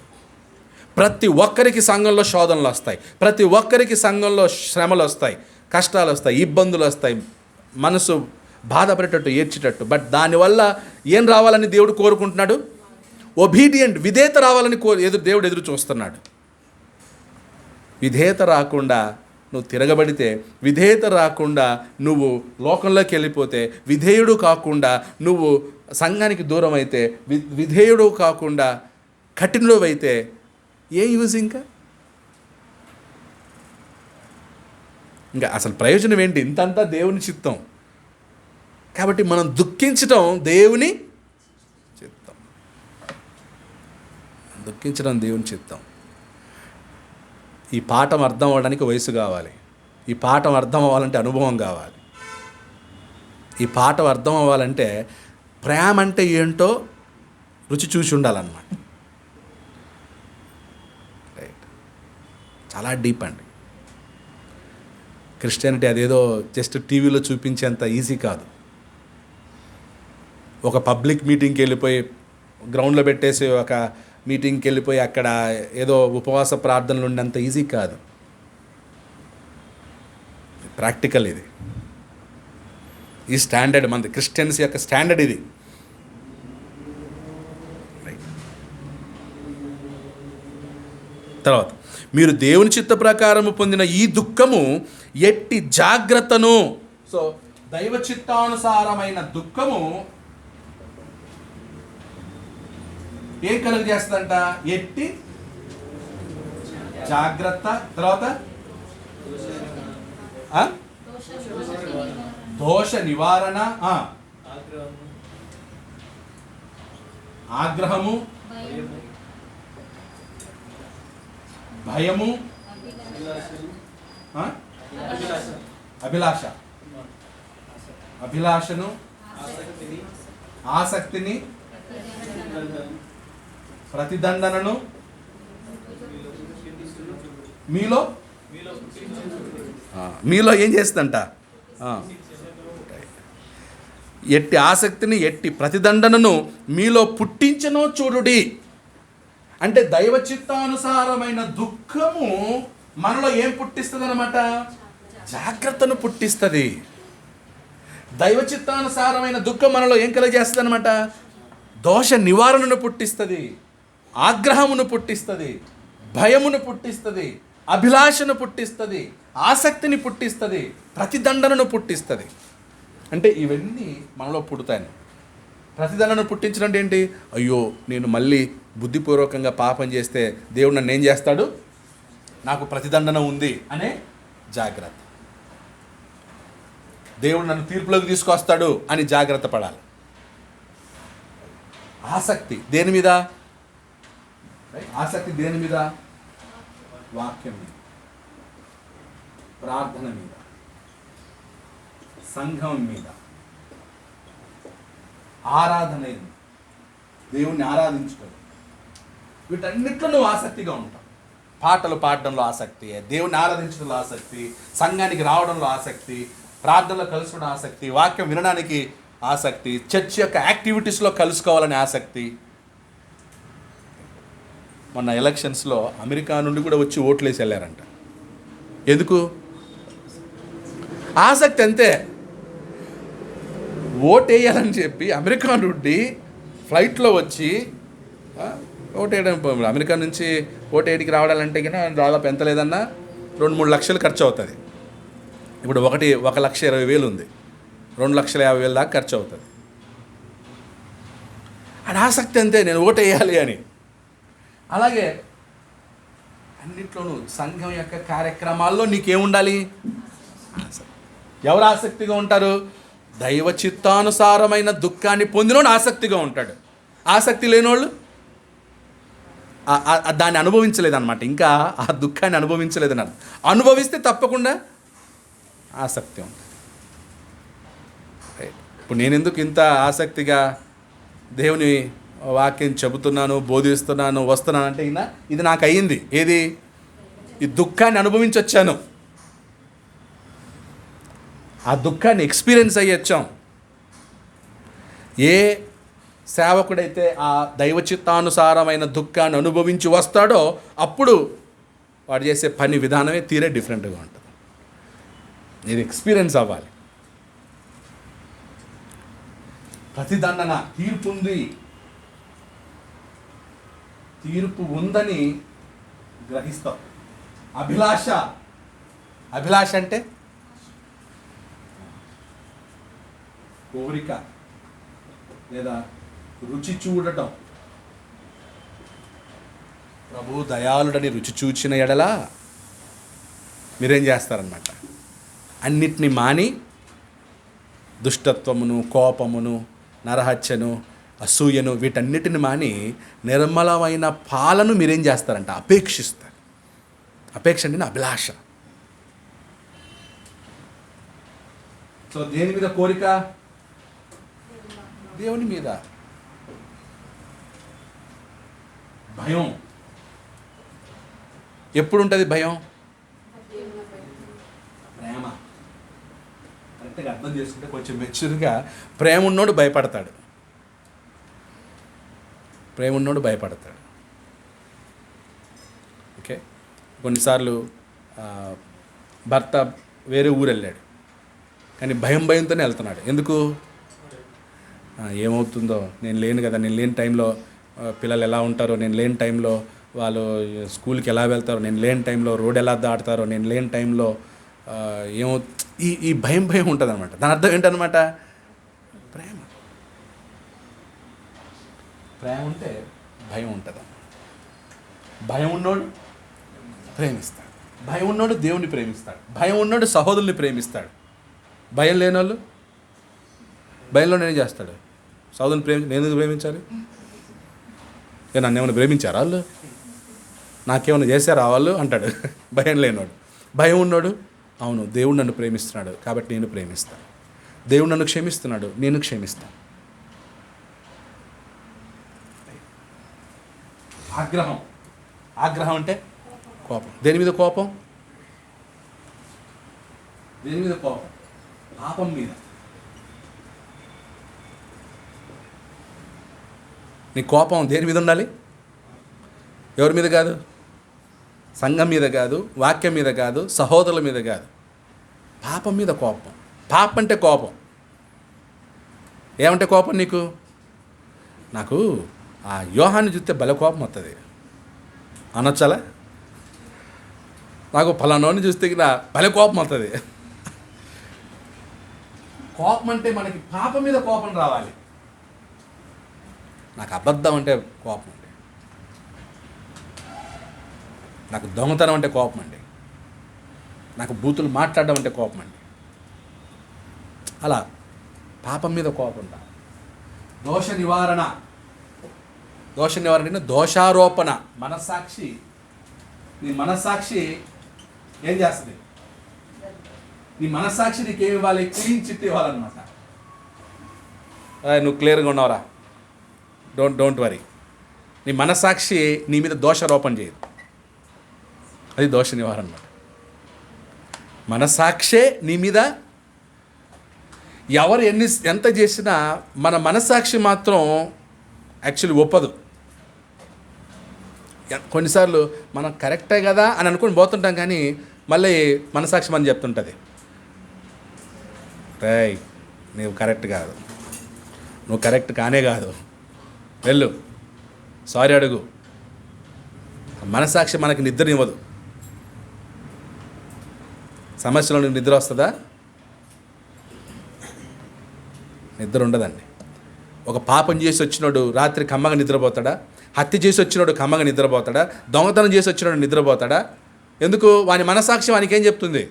ప్రతి ఒక్కరికి సంఘంలో శోధనలు వస్తాయి, ప్రతి ఒక్కరికి సంఘంలో శ్రమలు వస్తాయి, కష్టాలు వస్తాయి, ఇబ్బందులు వస్తాయి, మనసు బాధపడేటట్టు, ఏడ్చేటట్టు. బట్ దానివల్ల ఏం రావాలని దేవుడు కోరుకుంటున్నాడు? ఒబీడియంట్, విధేయత రావాలని దేవుడు ఎదురు చూస్తున్నాడు. విధేయత రాకుండా నువ్వు తిరగబడితే, విధేయత రాకుండా నువ్వు లోకంలోకి వెళ్ళిపోతే, విధేయుడు కాకుండా నువ్వు సంఘానికి దూరం అయితే, విధేయుడు కాకుండా కఠినుడవైతే ఏం యూజ్? ఇంకా అసలు ప్రయోజనం ఏంటి? ఇంతంతా దేవుని చిత్తం. కాబట్టి మనం దుఃఖించడం దేవుని చిత్తం. దుఃఖించడం దేవుని చిత్తం. ఈ పాఠం అర్థం అవ్వడానికి వయసు కావాలి. ఈ పాఠం అర్థం అవ్వాలంటే అనుభవం కావాలి. ఈ పాఠం అర్థం అవ్వాలంటే ప్రేమ అంటే ఏంటో రుచి చూసి ఉండాలన్నమాట. రైట్. చాలా డీప్ అండి. క్రిస్టియానిటీ అదేదో జస్ట్ టీవీలో చూపించేంత ఈజీ కాదు. ఒక పబ్లిక్ మీటింగ్కి వెళ్ళిపోయి, గ్రౌండ్లో పెట్టేసి ఒక మీటింగ్కి వెళ్ళిపోయి అక్కడ ఏదో ఉపవాస ప్రార్థనలు ఉండేంత ఈజీ కాదు. ప్రాక్టికల్ ఇది. ఈ స్టాండర్డ్ మంది క్రిస్టియన్స్ యొక్క స్టాండర్డ్ ఇది. తర్వాత, మీరు దేవుని చిత్త ప్రకారము పొందిన ఈ దుఃఖము ఎట్టి జాగ్రత్తను. సో దైవ చిత్తానుసారమైన దుఃఖము ఏం కలుగజేస్తుందంట? ఎట్టి జాగ్రత్త. తర్వాత దోష నివారణ, ఆగ్రహము, భయము, అభిలాషను, ఆసక్తిని, ప్రతిదండనను మీలో ఏం చేస్తుందంట? ఎట్టి ఆసక్తిని, ఎట్టి ప్రతిదండనను మీలో పుట్టించనో చూడుడి. అంటే దైవ చిత్తానుసారమైన దుఃఖము మనలో ఏం పుట్టిస్తుంది అనమాట? జాగ్రత్తను పుట్టిస్తుంది. దైవ చిత్తానుసారమైన దుఃఖం మనలో ఏం కలుగజేస్తుంది అనమాట? దోష నివారణను పుట్టిస్తుంది, ఆగ్రహమును పుట్టిస్తుంది, భయమును పుట్టిస్తుంది, అభిలాషను పుట్టిస్తుంది, ఆసక్తిని పుట్టిస్తుంది, ప్రతిదండనను పుట్టిస్తుంది. అంటే ఇవన్నీ మనలో పుడతాయి. ప్రతిదండనను పుట్టించడం అంటే ఏంటి? అయ్యో, నేను మళ్ళీ బుద్ధిపూర్వకంగా పాపం చేస్తే దేవుడు నన్ను ఏం చేస్తాడు? నాకు ప్రతిదండన ఉంది అనే జాగ్రత్త. దేవుడు నన్ను తీర్పులోకి తీసుకొస్తాడు అని జాగ్రత్త పడాలి. ఆసక్తి దేని మీద? ఆసక్తి దేని మీద? వాక్యం మీద, ప్రార్థన మీద, సంఘం మీద, ఆరాధన, దేవుణ్ణి ఆరాధించుకోవడం, వీటన్నిట్లో నువ్వు ఆసక్తిగా ఉంటావు. పాటలు పాడడంలో ఆసక్తి, దేవుణ్ణి ఆరాధించడంలో ఆసక్తి, సంఘానికి రావడంలో ఆసక్తి, ప్రార్థనలో కలుసుకోవడం ఆసక్తి, వాక్యం వినడానికి ఆసక్తి, చర్చ్ యొక్క యాక్టివిటీస్లో కలుసుకోవాలనే ఆసక్తి. మొన్న ఎలక్షన్స్లో అమెరికా నుండి కూడా వచ్చి ఓట్లేసి వెళ్ళారంట. ఎందుకు? ఆసక్తి అంతే. ఓటేయాలని చెప్పి అమెరికా నుండి ఫ్లైట్లో వచ్చి ఓటేయడం. అమెరికా నుంచి ఓటేయడానికి రావడాలంటే కన్నా దాదాపు ఎంత లేదన్నా 2-3 లక్షలు ఖర్చు అవుతుంది. ఇప్పుడు 1,20,000 ఉంది, 2,50,000 దాకా ఖర్చు అవుతుంది. అది ఆసక్తి అంతే, నేను ఓటేయాలి అని. అలాగే అన్నిట్లోనూ సంఘం యొక్క కార్యక్రమాల్లో నీకేముండాలి? ఎవరు ఆసక్తిగా ఉంటారు? దైవ చిత్తానుసారమైన దుఃఖాన్ని పొందినోడు ఆసక్తిగా ఉంటాడు. ఆసక్తి లేనోళ్ళు దాన్ని అనుభవించలేదన్నమాట. ఇంకా ఆ దుఃఖాన్ని అనుభవించలేదని అర్థం. అనుభవిస్తే తప్పకుండా ఆసక్తి ఉంటుంది. ఇప్పుడు నేను ఎందుకు ఇంత ఆసక్తిగా దేవుని వాక్యం చెబుతున్నాను, బోధిస్తున్నాను, వస్తున్నాను అంటే ఇది నాకు అయ్యింది. ఏది? ఈ దుఃఖాన్ని అనుభవించి వచ్చాను, ఆ దుఃఖాన్ని ఎక్స్పీరియన్స్ అయ్యి వచ్చాం. ఏ సేవకుడైతే ఆ దైవ చిత్తానుసారమైన దుఃఖాన్ని అనుభవించి వస్తాడో అప్పుడు వాడు చేసే పని విధానమే తీరే డిఫరెంట్గా ఉంటుంది. ఇది ఎక్స్పీరియన్స్ అవ్వాలి. ప్రతిదండన, తీర్పు ఉంది, తీర్పు ఉందని గ్రహిస్తాం. అభిలాష, అభిలాష అంటే కోరిక లేదా రుచి చూడటం. ప్రభు దయాళుడని రుచి చూచిన ఎడలా మీరేం చేస్తారనమాట? అన్నిటినీ మాని దుష్టత్వమును, కోపమును, నరహత్యను, అసూయను వీటన్నిటిని మాని నిర్మలమైన పాలను మీరేం చేస్తారంట? అపేక్షిస్తారు. అపేక్ష అంటే అభిలాష. సో దేని మీద కోరిక? దేవుని మీద. భయం ఎప్పుడు ఉంటుంది? భయం ప్రేమ. కరెక్ట్గా అర్థం చేసుకుంటే కొంచెం మెచ్యూర్గా ప్రేమ ఉన్నోడు భయపడతాడు. ప్రేమ ఉన్నోడు భయపడతాడు. ఓకే. కొన్నిసార్లు భర్త వేరే ఊరు వెళ్ళాడు, కానీ భయంతోనే వెళ్తున్నాడు. ఎందుకు? ఏమవుతుందో, నేను లేను కదా, నేను లేని టైంలో పిల్లలు ఎలా ఉంటారో, నేను లేని టైంలో వాళ్ళు స్కూల్కి ఎలా వెళ్తారో, నేను లేని టైంలో రోడ్ ఎలా దాటుతారో, నేను లేని టైంలో ఏమో ఈ భయం ఉంటుంది అనమాట. దాని అర్థం ఏంటనమాట? ప్రేమ. ప్రేమ ఉంటే భయం ఉంటుంది. భయం ఉన్నోడు ప్రేమిస్తాడు. భయం ఉన్నోడు దేవుని ప్రేమిస్తాడు. భయం ఉన్నోడు సహోదరుల్ని ప్రేమిస్తాడు. భయం లేనోళ్ళు భయంలో నేను చేస్తాడు. సహోదరుని నేను ఎందుకు ప్రేమించాలి? నన్ను ఏమైనా ప్రేమించారా వాళ్ళు? నాకేమైనా చేశారా వాళ్ళు అంటాడు భయం లేనోడు. భయం ఉన్నోడు, అవును దేవుడు నన్ను ప్రేమిస్తున్నాడు కాబట్టి నేను ప్రేమిస్తాను. దేవుడు నన్ను క్షమిస్తున్నాడు, నేను క్షమిస్తాను. ఆగ్రహం. ఆగ్రహం అంటే కోపం. దేని మీద కోపం? దేని మీద కోపం? పాపం మీద. నీ కోపం దేని మీద ఉండాలి? ఎవరి మీద కాదు? సంఘం మీద కాదు, వాక్యం మీద కాదు, సహోదరుల మీద కాదు, పాపం మీద కోపం. పాపం అంటే కోపం. ఏమంటే కోపం నీకు? నాకు ఆ యోహాన్ని చూస్తే భలే కోపం వస్తుంది అనొచ్చాలా? నాకు ఫలానోని చూస్తే నా భలే కోపం వస్తుంది. కోపం అంటే మనకి పాపం మీద కోపం రావాలి. నాకు అబద్ధం అంటే కోపం అండి, నాకు దొంగతనం అంటే కోపం అండి, నాకు బూతులు మాట్లాడడం అంటే కోపం అండి. అలా పాపం మీద కోపం రా. దోష నివారణ. దోష నివారణ అంటే దోషారోపణ. మనస్సాక్షి, నీ మనస్సాక్షి ఏం చేస్తుంది? నీ మనస్సాక్షి నీకేమి ఇవ్వాలి? క్లీన్ చిట్ ఇవ్వాలన్నమాట. నువ్వు క్లియర్గా ఉన్నావురా, డోంట్ వరీ. నీ మనస్సాక్షి నీ మీద దోషారోపణ చేయదు. అది దోష నివారణ అన్నమాట. మనస్సాక్షే నీ మీద ఎవరు ఎంత చేసినా మన మనస్సాక్షి మాత్రం యాక్చువల్లీ ఒప్పదు. కొన్నిసార్లు మనం కరెక్టే కదా అని అనుకుని పోతుంటాం, కానీ మళ్ళీ మనస్సాక్షి మనం చెప్తుంటుంది, రేయ్ నువ్వు కరెక్ట్ కాదు, నువ్వు కరెక్ట్ కానే కాదు, వెళ్ళు సారీ అడుగు. మనస్సాక్షి మనకి నిద్రనివ్వదు. సమస్యలో నీకు నిద్ర వస్తుందా? నిద్ర ఉండదండి. ఒక పాపం చేసి వచ్చినోడు రాత్రి కమ్మగా నిద్రపోతాడా? హత్య చేసి వచ్చినోడు కమ్మగా నిద్రపోతాడా? దొంగతనం చేసి వచ్చినోడు నిద్రపోతాడా? ఎందుకు? వాని మనస్సాక్షి వానికి ఏం చెప్తుంది?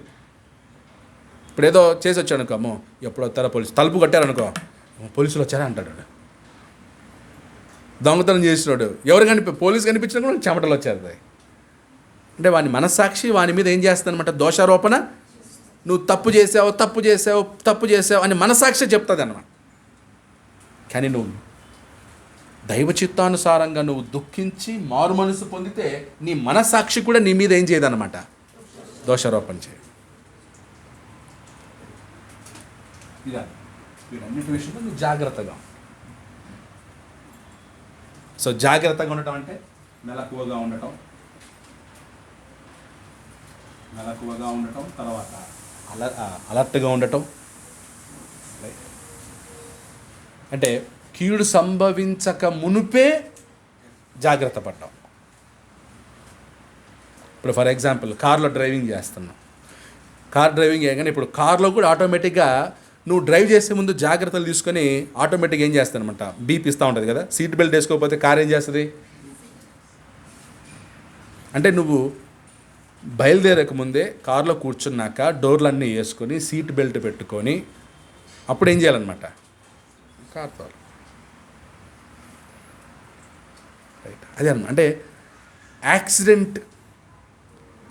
ఇప్పుడు ఏదో చేసి వచ్చాడు అనుకో, అమ్మో ఎప్పుడు వస్తారో పోలీసు, తలుపు కట్టారనుకో, పోలీసులు వచ్చారా అంటాడు. దొంగతనం చేసినోడు ఎవరు పోలీసు కనిపించినా కూడా చెమటలు వచ్చేది. అంటే వాని మనస్సాక్షి వాని మీద ఏం చేస్తుంది అనమాట? దోషారోపణ. నువ్వు తప్పు చేసావు అని మనస్సాక్షి చెప్తుంది అన్నమాట. కానీ నువ్వు దైవ చిత్తానుసారంగా నువ్వు దుఃఖించి మారు మనసు పొందితే నీ మనసాక్షి కూడా నీ మీద ఏం చేయదన్నమాట, దోషారోపణ చేయదు. ఇలా వీటన్నిటి విషయంలో నువ్వు జాగ్రత్తగా. సో జాగ్రత్తగా ఉండటం అంటే మెలకువగా ఉండటం, తర్వాత అలర్ట్గా ఉండటం. అంటే కీడు సంభవించక మునుపే జాగ్రత్త పడ్డాం. ఇప్పుడు ఫర్ ఎగ్జాంపుల్ కార్లో డ్రైవింగ్ చేస్తున్నాం. కార్ డ్రైవింగ్ చేయగానే ఇప్పుడు కార్లో కూడా ఆటోమేటిక్గా నువ్వు డ్రైవ్ చేసే ముందు జాగ్రత్తలు తీసుకొని ఆటోమేటిక్గా ఏం చేస్తానమాట, బీప్ ఇస్తూ ఉంటుంది కదా. సీట్ బెల్ట్ వేసుకోకపోతే కార్ ఏం చేస్తుంది అంటే, నువ్వు బయలుదేరక ముందే కార్లో కూర్చున్నాక డోర్లన్నీ వేసుకొని సీట్ బెల్ట్ పెట్టుకొని అప్పుడు ఏం చేయాలన్నమాట, కార్ తోలు. రైట్, అదే అన్నమాట. అంటే యాక్సిడెంట్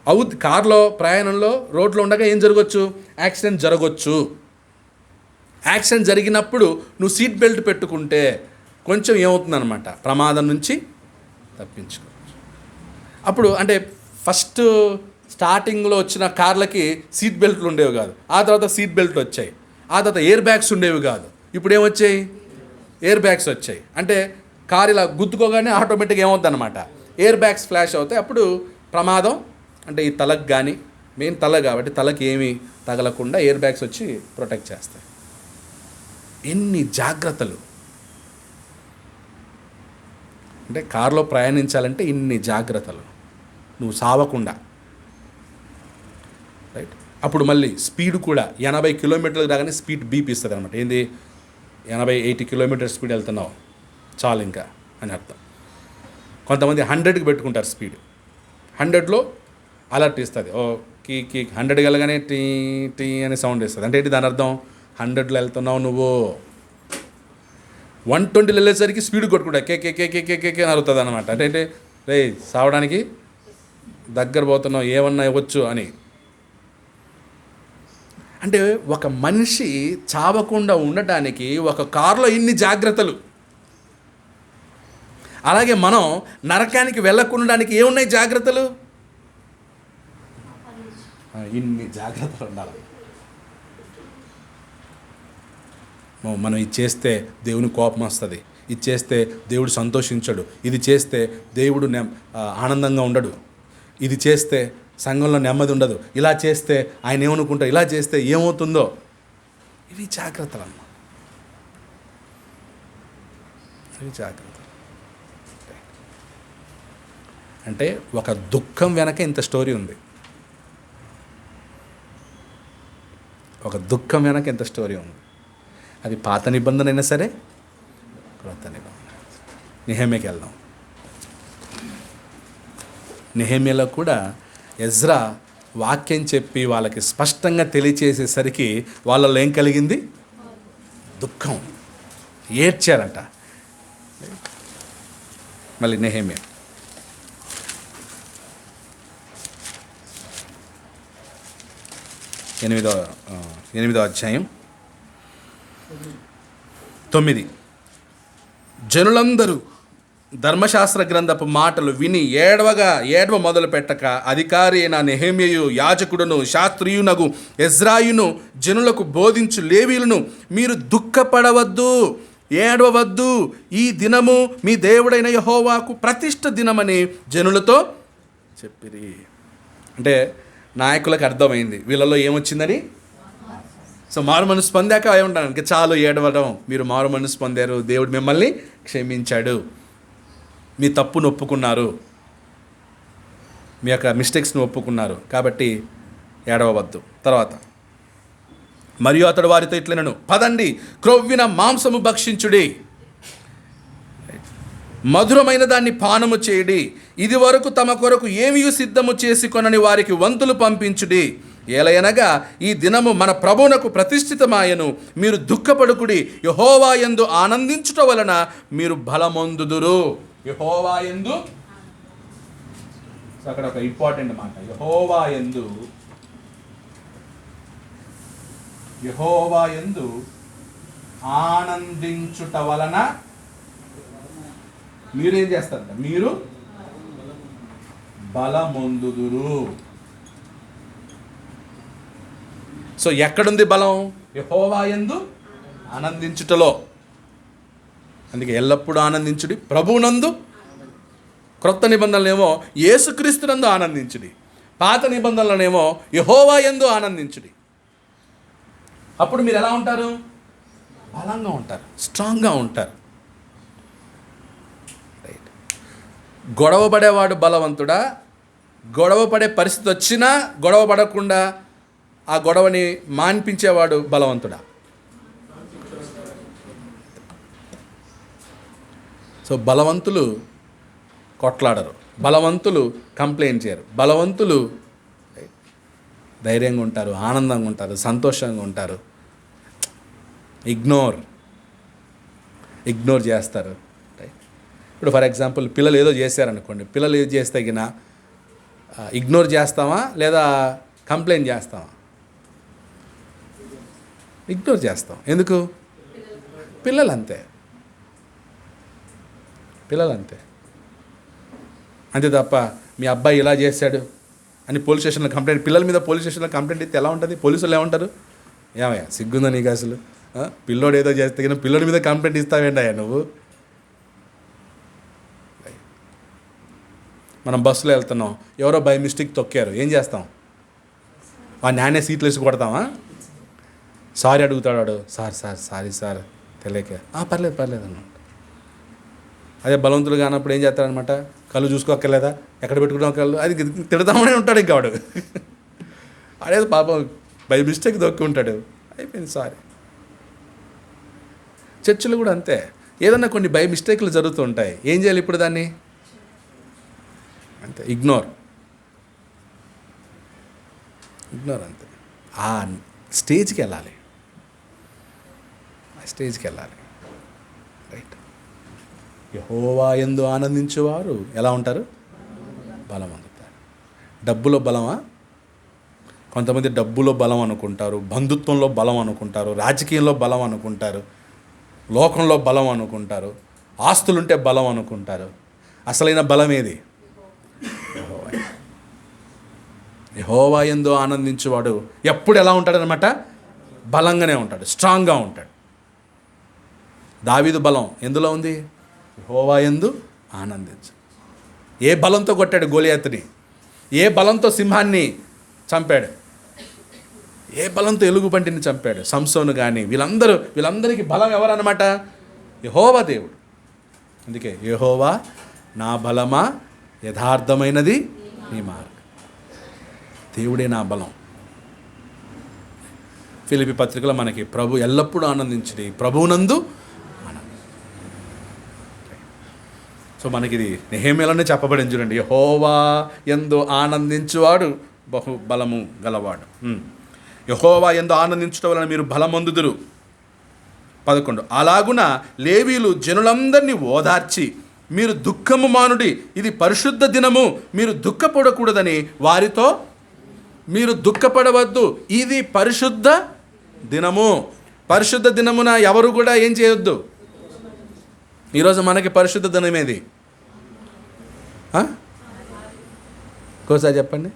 అవుద్ది. కార్లో ప్రయాణంలో రోడ్లో ఉండగా ఏం జరగవచ్చు, యాక్సిడెంట్ జరగవచ్చు. యాక్సిడెంట్ జరిగినప్పుడు నువ్వు సీట్ బెల్ట్ పెట్టుకుంటే కొంచెం ఏమవుతుందన్నమాట, ప్రమాదం నుంచి తప్పించుకోవచ్చు. అప్పుడు అంటే ఫస్ట్ స్టార్టింగ్లో వచ్చిన కార్లకి సీట్ బెల్ట్లు ఉండేవి కాదు, ఆ తర్వాత సీట్ బెల్ట్లు వచ్చాయి, ఆ తర్వాత ఎయిర్ బ్యాగ్స్ ఉండేవి కాదు, ఇప్పుడు ఏమొచ్చాయి, ఎయిర్ బ్యాగ్స్ వచ్చాయి. అంటే కార్ ఇలా గుద్దుకోగానే ఆటోమేటిక్గా ఏమవుద్ది అనమాట, ఎయిర్ బ్యాగ్స్ ఫ్లాష్ అవుతాయి. అప్పుడు ప్రమాదం అంటే ఈ తలకు కానీ, మెయిన్ తల కాబట్టి తలకి ఏమీ తగలకుండా ఎయిర్ బ్యాగ్స్ వచ్చి ప్రొటెక్ట్ చేస్తాయి. ఎన్ని జాగ్రత్తలు అంటే కారులో ప్రయాణించాలంటే ఇన్ని జాగ్రత్తలు, నువ్వు సావకుండా. రైట్, అప్పుడు మళ్ళీ స్పీడ్ కూడా 80 కిలోమీటర్లకు రాగానే స్పీడ్ బీప్ ఇస్తుంది అనమాట. ఏంది 80-80 కిలోమీటర్ స్పీడ్ వెళ్తున్నావు చాలు ఇంకా అని అర్థం. కొంతమంది 100కి పెట్టుకుంటారు స్పీడ్, 100లో అలర్ట్ ఇస్తుంది. ఓ కీ 100 వెళ్ళగానే టీ టీ అనే సౌండ్ ఇస్తుంది. అంటే ఏంటి దాని అర్థం, 100లో వెళ్తున్నావు నువ్వు. 120లో వెళ్ళేసరికి స్పీడ్ కొట్టుకుంటా కే కే కే కే కే కే కే అని అరుగుతుంది అనమాట. అంటే ఏంటి, రే సావడానికి దగ్గర పోతున్నావు, ఏమన్నా ఇవ్వచ్చు అని. అంటే ఒక మనిషి చావకుండా ఉండటానికి ఒక కారులో ఇన్ని జాగ్రత్తలు. అలాగే మనం నరకానికి వెళ్ళకుండడానికి ఏమున్నాయి జాగ్రత్తలు, ఇన్ని జాగ్రత్తలు ఉండాలి. మనం ఇది చేస్తే దేవుని కోపం వస్తుంది, ఇది చేస్తే దేవుడు సంతోషించడు, ఇది చేస్తే దేవుడు ఆనందంగా ఉండడు, ఇది చేస్తే సంఘంలో నెమ్మది ఉండదు, ఇలా చేస్తే ఆయన ఏమనుకుంటారు, ఇలా చేస్తే ఏమవుతుందో. ఇవి జాగ్రత్తలు అమ్మా, ఇవి జాగ్రత్తలు. అంటే ఒక దుఃఖం వెనక ఇంత స్టోరీ ఉంది, ఒక దుఃఖం వెనక ఎంత స్టోరీ ఉంది. అది పాత నిబంధన అయినా సరే క్రొత్త నిబంధన. నెహెమ్యాకి వెళ్దాం. నెహెమ్యాలో కూడా ఎజ్రా వాక్యం చెప్పి వాళ్ళకి స్పష్టంగా తెలియచేసేసరికి వాళ్ళలో ఏం కలిగింది, దుఃఖం, ఏడ్చారట. మళ్ళీ నెహెమ్యా 8వ అధ్యాయం 9. జనులందరూ ధర్మశాస్త్ర గ్రంథపు మాటలు విని ఏడవ మొదలు పెట్టక అధికారి అయిన నెహెమ్యయు, యాజకుడును, శాస్త్రీయునగు ఎజ్రాయును జనులకు బోధించు లేవీయులను, మీరు దుఃఖపడవద్దు, ఏడవవద్దు, ఈ దినము మీ దేవుడైన యెహోవాకు ప్రతిష్ఠ దినమని జనులతో చెప్పిరి. అంటే నాయకులకు అర్థమైంది వీళ్ళలో ఏమొచ్చిందని. సో మారు మనసు పొందాక ఏమంటాను, ఇంకా చాలు ఏడవడం, మీరు మారు మనసు పొందారు, దేవుడు మిమ్మల్ని క్షమించాడు, మీ తప్పును ఒప్పుకున్నారు, మీ యొక్క మిస్టేక్స్ని ఒప్పుకున్నారు, కాబట్టి ఏడవవద్దు. తర్వాత మరియు అతడు వారితో ఇట్లనెను, పదండి, క్రొవ్విన మాంసము భక్షించుడి, మధురమైన దాన్ని పానము చేయుడి, ఇది వరకు తమ కొరకు ఏమీ సిద్ధము చేసి కొనని వారికి వంతులు పంపించుడి, ఏలయనగా ఈ దినము మన ప్రభువునకు ప్రతిష్ఠితమాయను, మీరు దుఃఖపడుకుడి, యెహోవా యందు ఆనందించుట వలన మీరు బలమొందుదురు. యెహోవా యందు, అక్కడ ఒక ఇంపార్టెంట్ మాట, యెహోవా యందు ఆనందించుట వలన మీరేం చేస్తారంట? మీరు బలమొందుదురు. సో ఎక్కడుంది బలం? యెహోవా యందు ఆనందించుటలో. అందుకే ఎల్లప్పుడూ ఆనందించుడి, ప్రభువునందు. క్రొత్త నిబంధనలేమో యేసుక్రీస్తునందు ఆనందించుడి, పాత నిబంధనలనేమో యెహోవా యందు ఆనందించుడి. అప్పుడు మీరు ఎలా ఉంటారు? బలంగా ఉంటారు, స్ట్రాంగ్గా ఉంటారు. రైట్. గొడవ పడేవాడు బలవంతుడా? గొడవ పడే పరిస్థితి వచ్చినా గొడవ పడకుండా ఆ గొడవని మాన్పించేవాడు బలవంతుడా? సో బలవంతులు కొట్లాడరు, బలవంతులు కంప్లైంట్ చేయరు, బలవంతులు ధైర్యంగా ఉంటారు, ఆనందంగా ఉంటారు, సంతోషంగా ఉంటారు. ఇగ్నోర్ చేస్తారు. ఇప్పుడు ఫర్ ఎగ్జాంపుల్ పిల్లలు ఏదో చేశారనుకోండి, పిల్లలు ఏది చేస్తే గిన ఇగ్నోర్ చేస్తామా లేదా కంప్లైంట్ చేస్తామా? ఇగ్నోర్ చేస్తాం. ఎందుకు? పిల్లలు అంతే. అంతే తప్ప మీ అబ్బాయి ఇలా చేశాడు అని పోలీస్ స్టేషన్లో కంప్లైంట్, పిల్లల మీద పోలీస్ స్టేషన్లో కంప్లైంట్ ఇస్తే ఎలా ఉంటుంది? పోలీసులు ఏమంటారు? ఏమయ్యా సిగ్గుందా నీకు అసలు? పిల్లోడు ఏదో చేస్తే కానీ పిల్లోడి మీద కంప్లైంట్ ఇస్తావేంటయ్యా నువ్వు? మనం బస్సులో వెళ్తున్నాం, ఎవరో బై మిస్టేక్ తొక్కారు, ఏం చేస్తాం? నానే సీట్లు వేసి కొడతామా? సారీ అడుగుతాడు వాడు, సారీ సార్ తెలియక, పర్లేదు అన్న. అదే బలవంతులు కానప్పుడు ఏం చేస్తాడనమాట? కళ్ళు చూసుకోక్కర్లేదా, ఎక్కడ పెట్టుకున్నావు కళ్ళు, అది తిడతామనే ఉంటాడు ఇంకా వాడు. అదే పాపం బై మిస్టేక్ దొక్కి ఉంటాడు, అయిపోయింది సారీ. చర్చిలు కూడా అంతే, ఏదన్నా కొన్ని బై మిస్టేక్లు జరుగుతూ ఉంటాయి, ఏం చేయాలి ఇప్పుడు దాన్ని? అంతే, ఇగ్నోర్ అంతే. ఆ స్టేజ్కి వెళ్ళాలి, రైట్. యెహోవా యందు ఆనందించేవారు ఎలా ఉంటారు? బలం అందుతారు. డబ్బులో బలమా? కొంతమంది డబ్బులో బలం అనుకుంటారు, బంధుత్వంలో బలం అనుకుంటారు, రాజకీయంలో బలం అనుకుంటారు, లోకంలో బలం అనుకుంటారు, ఆస్తులుంటే బలం అనుకుంటారు. అసలైన బలం ఏది? యెహోవా యందు ఆనందించేవాడు ఎప్పుడు ఎలా ఉంటాడనమాట? బలంగానే ఉంటాడు, స్ట్రాంగ్గా ఉంటాడు. దావీదు బలం ఎందులో ఉంది? యెహోవా యందు ఆనందించు. ఏ బలంతో కొట్టాడు గోలియాతుని? ఏ బలంతో సింహాన్ని చంపాడు? ఏ బలంతో ఎలుగుబంటిని చంపాడు? సంసోను కానీ వీళ్ళందరికీ బలం ఎవరన్నమాట? యెహోవా దేవుడు. అందుకే యెహోవా నా బలమా, యథార్థమైనది నీ మార్గం. దేవుడే నా బలం. ఫిలిప్పీ పత్రికలో మనకి ప్రభు ఎల్లప్పుడూ ఆనందించుడి, ప్రభువునందు ఆనందం. సో మనకి ఇది నెహెమ్యాలోనే చెప్పబడింది చూడండి, యెహోవా యందు ఆనందించువాడు బహు బలము గలవాడు. యెహోవా యందు ఆనందించడం వలన మీరు బలమొందుదురు. 11 అలాగున లేవీయులు జనులందరినీ ఓదార్చి మీరు దుఃఖము మానుడి, ఇది పరిశుద్ధ దినము, మీరు దుఃఖపడకూడదని వారితో, మీరు దుఃఖపడవద్దు, ఇది పరిశుద్ధ దినము. పరిశుద్ధ దినమున ఎవరు కూడా ఏం చేయొద్దు. ఈరోజు మనకి పరిశుద్ధ దినం ఏది? ఇంకోసారి చెప్పండి.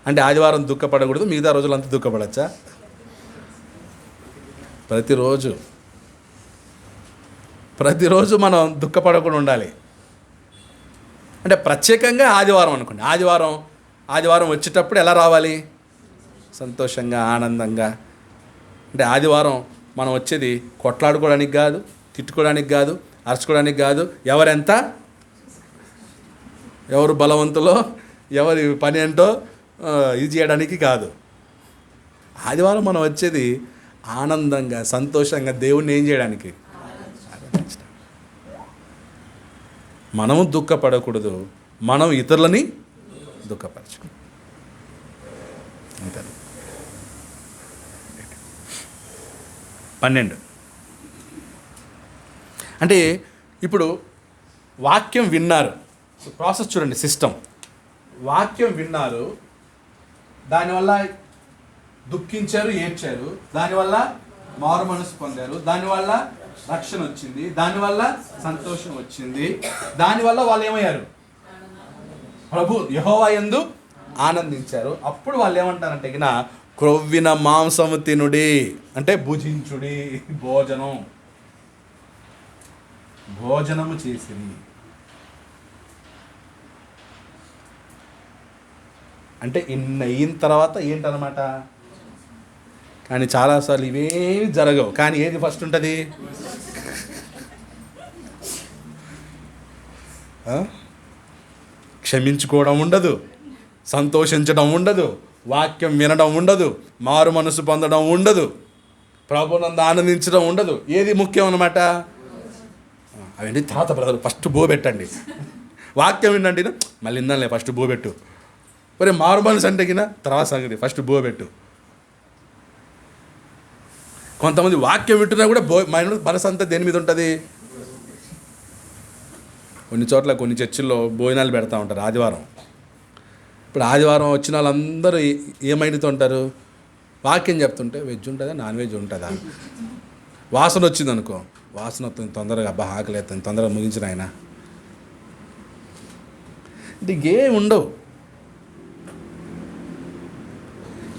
అంటే ఆదివారం దుఃఖపడకూడదు, మిగతా రోజులంతా దుఃఖపడచ్చా? ప్రతిరోజు మనం దుఃఖపడకుండా ఉండాలి. అంటే ప్రత్యేకంగా ఆదివారం అనుకోండి, ఆదివారం వచ్చేటప్పుడు ఎలా రావాలి? సంతోషంగా, ఆనందంగా. అంటే ఆదివారం మనం వచ్చేది కొట్లాడుకోవడానికి కాదు, తిట్టుకోవడానికి కాదు, అరుచుకోవడానికి కాదు, ఎవరు బలవంతులో, ఎవరి పని ఏంటో ఇది చేయడానికి కాదు. ఆదివారం మనం వచ్చేది ఆనందంగా, సంతోషంగా దేవుణ్ణి ఏం చేయడానికి? మనము దుఃఖపడకూడదు, మనం ఇతరులని దుఃఖపరచు. అంతే. 12 అంటే ఇప్పుడు వాక్యం విన్నారు, ప్రాసెస్ చూడండి, సిస్టమ్. వాక్యం విన్నారు, దానివల్ల దుఃఖించారు, ఏడ్చారు, దానివల్ల మారు మనసు పొందారు, దానివల్ల రక్షణ వచ్చింది, దానివల్ల సంతోషం వచ్చింది, దానివల్ల వాళ్ళు ఏమయ్యారు? ప్రభు యెహోవా యందు ఆనందించారు. అప్పుడు వాళ్ళు ఏమంటారంటే ఇక క్రొవ్విన మాంసము తినుడి అంటే భుజించుడి, భోజనము చేసిరి అంటే ఇన్ని అయిన తర్వాత ఏంటనమాట. కానీ చాలాసార్లు ఇవేమి జరగవు. కానీ ఏది ఫస్ట్ ఉంటుంది? క్షమించుకోవడం ఉండదు, సంతోషించడం ఉండదు, వాక్యం వినడం ఉండదు, మారు మనసు పొందడం ఉండదు, ప్రభునందు ఆనందించడం ఉండదు. ఏది ముఖ్యం అన్నమాట? అవన్నీ తర్వాత బ్రదర్ ఫస్ట్ బోబెట్టండి, వాక్యం వినండి, మళ్ళీ ఇందాలే ఫస్ట్ బోబెట్టు, మరి మారు మనసు అంటే కింద తర్వాత సంగతి ఫస్ట్ బోబెట్టు. కొంతమంది వాక్యం వింటున్నా కూడా మనసు అంతా దేని మీద ఉంటుంది? కొన్ని చోట్ల కొన్ని చర్చిల్లో భోజనాలు పెడతా ఉంటారు ఆదివారం. ఇప్పుడు ఆదివారం వచ్చిన వాళ్ళందరూ ఏమైందితో ఉంటారు? వాక్యం చెప్తుంటే వెజ్ ఉంటుందా నాన్ వెజ్ ఉంటుందా, వాసన వచ్చింది అనుకో, వాసన వస్తుంది తొందరగా, అబ్బా ఆకలి అవుతుంది తొందరగా ముగించిన ఆయన, ఇంకేం ఉండవు.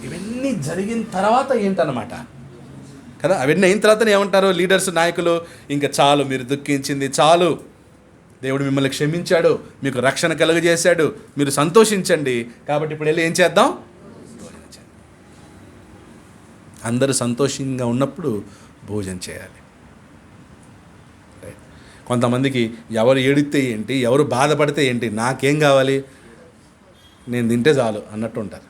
ఇవన్నీ జరిగిన తర్వాత ఏంటన్నమాట కదా. అవన్నీ అయిన తర్వాత ఏమంటారు లీడర్స్, నాయకులు? ఇంకా చాలు, మీరు దుఃఖించింది చాలు, దేవుడు మిమ్మల్ని క్షమించాడు, మీకు రక్షణ కలుగజేశాడు, మీరు సంతోషించండి. కాబట్టి ఇప్పుడు వెళ్ళి ఏం చేద్దాం? అందరూ సంతోషంగా ఉన్నప్పుడు భోజనం చేయాలి. కొంతమందికి ఎవరు ఏడితే ఏంటి, ఎవరు బాధపడితే ఏంటి, నాకేం కావాలి, నేను తింటే చాలు అన్నట్టు ఉంటారు.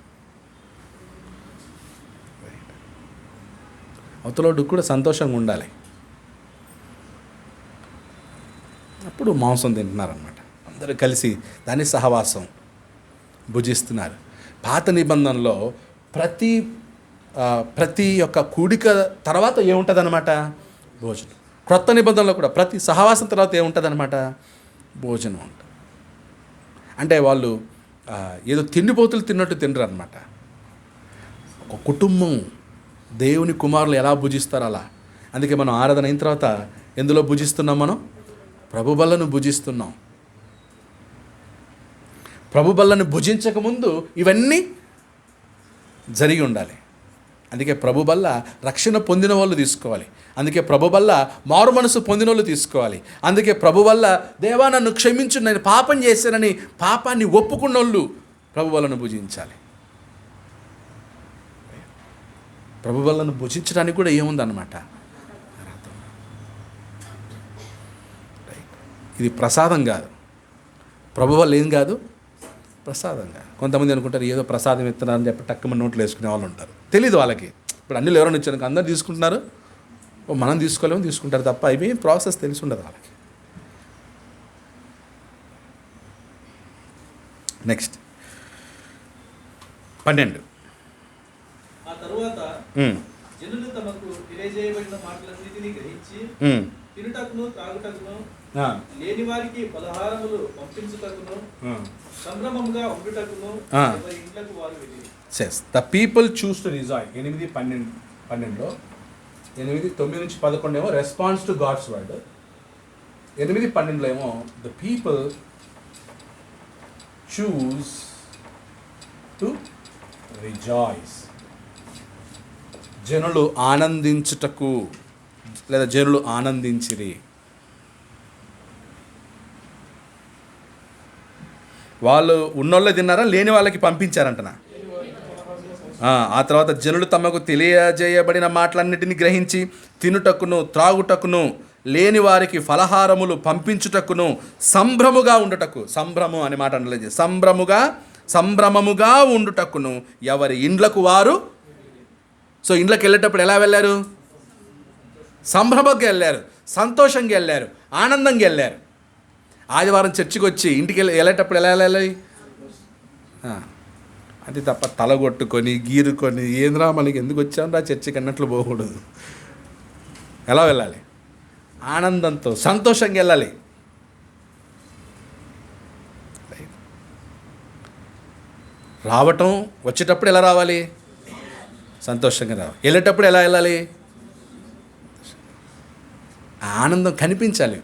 అవతలోడు కూడా సంతోషంగా ఉండాలి. అప్పుడు మాంసం తింటున్నారనమాట, అందరూ కలిసి దాన్ని సహవాసం భుజిస్తున్నారు. పాత నిబంధనలో ప్రతి యొక్క కూడిక తర్వాత ఏముంటుంది అనమాట? భోజనం. క్రొత్త నిబంధనలో కూడా ప్రతి సహవాసం తర్వాత ఏముంటుంది అనమాట? భోజనం ఉంటుంది. అంటే వాళ్ళు ఏదో తిండిపోతులు తిన్నట్టు తినరు అనమాట. ఒక కుటుంబం దేవుని కుమారులు ఎలా భుజిస్తారో అలా. అందుకే మనం ఆరాధన అయిన తర్వాత ఎందులో భుజిస్తున్నాం? మనం ప్రభు బల్లను భుజిస్తున్నాం. ప్రభు బల్లను భుజించకముందు ఇవన్నీ జరిగి ఉండాలి. అందుకే ప్రభు బల్ల రక్షణ పొందిన వాళ్ళు తీసుకోవాలి. అందుకే ప్రభు బల్ల మారు మనసు పొందిన వాళ్ళు తీసుకోవాలి. అందుకే ప్రభు వల్ల దేవా నన్ను క్షమించు, నేను పాపం చేశానని పాపాన్ని ఒప్పుకున్న వాళ్ళు ప్రభు బల్లను భుజించాలి. ప్రభు బల్లను భుజించడానికి కూడా ఏముందన్నమాట? ఇది ప్రసాదం కాదు, ప్రభు వల్ల ఏం కాదు, ప్రసాదం కాదు. కొంతమంది అనుకుంటారు ఏదో ప్రసాదం ఇస్తున్నారని చెప్పి టక్కుమని నోట్లు వేసుకునే వాళ్ళు ఉంటారు. తెలీదు వాళ్ళకి. ఇప్పుడు అన్ని ఎవరైనా ఇచ్చారు, అందరు తీసుకుంటున్నారు, మనం తీసుకోలేము, తీసుకుంటారు తప్ప ఇవి ప్రాసెస్ తెలిసి ఉండదు వాళ్ళకి. నెక్స్ట్ 12. ఆ తరువాత జనులు తమకు తెలియజేయబడిన మాటలన్నిటినీ గ్రహించి తినుటకును త్రాగుటకును లేని వారికి పలహారములు పంపించుటకును సంభ్రమముగా ఉండుటకును ఎవరి ఇంట్లకు వారు వెళ్ళిరి. Says the people choose to rejoice. 8:12 8:9-11 ఏమో రెస్పాన్స్ టు గాడ్స్ వర్డ్. 8:12 ఏమో the people choose to rejoice. జనులు ఆనందించుటకు లేదా జనులు ఆనందించిరి. వాళ్ళు ఉన్నోళ్ళే తిన్నారా, లేని వాళ్ళకి పంపించారంటనా? ఆ తర్వాత జనులు తమకు తెలియజేయబడిన మాటలన్నిటిని గ్రహించి తినుటకును త్రాగుటకును లేని వారికి ఫలహారములు పంపించుటకును సంభ్రముగా ఉండుటకు. సంభ్రము అనే మాట అనలేదు, సంభ్రమముగా ఉండుటకును ఎవరి ఇండ్లకు వారు. సో ఇండ్లకు వెళ్ళేటప్పుడు ఎలా వెళ్ళారు? సంభ్రమంగా వెళ్ళారు, సంతోషంగా వెళ్ళారు, ఆనందంగా వెళ్ళారు. ఆదివారం చర్చికి వచ్చి ఇంటికి వెళ్ళేటప్పుడు ఎలా వెళ్ళాలి? అది తప్ప తలగొట్టుకొని గీరుకొని ఏంద్రా మనకి ఎందుకు వచ్చాను చర్చికి అన్నట్లు పోకూడదు. ఎలా వెళ్ళాలి? ఆనందంతో సంతోషంగా వెళ్ళాలి. వచ్చేటప్పుడు ఎలా రావాలి? సంతోషంగా రావాలి. వెళ్ళేటప్పుడు ఎలా వెళ్ళాలి? ఆ ఆనందం కనిపించాలి,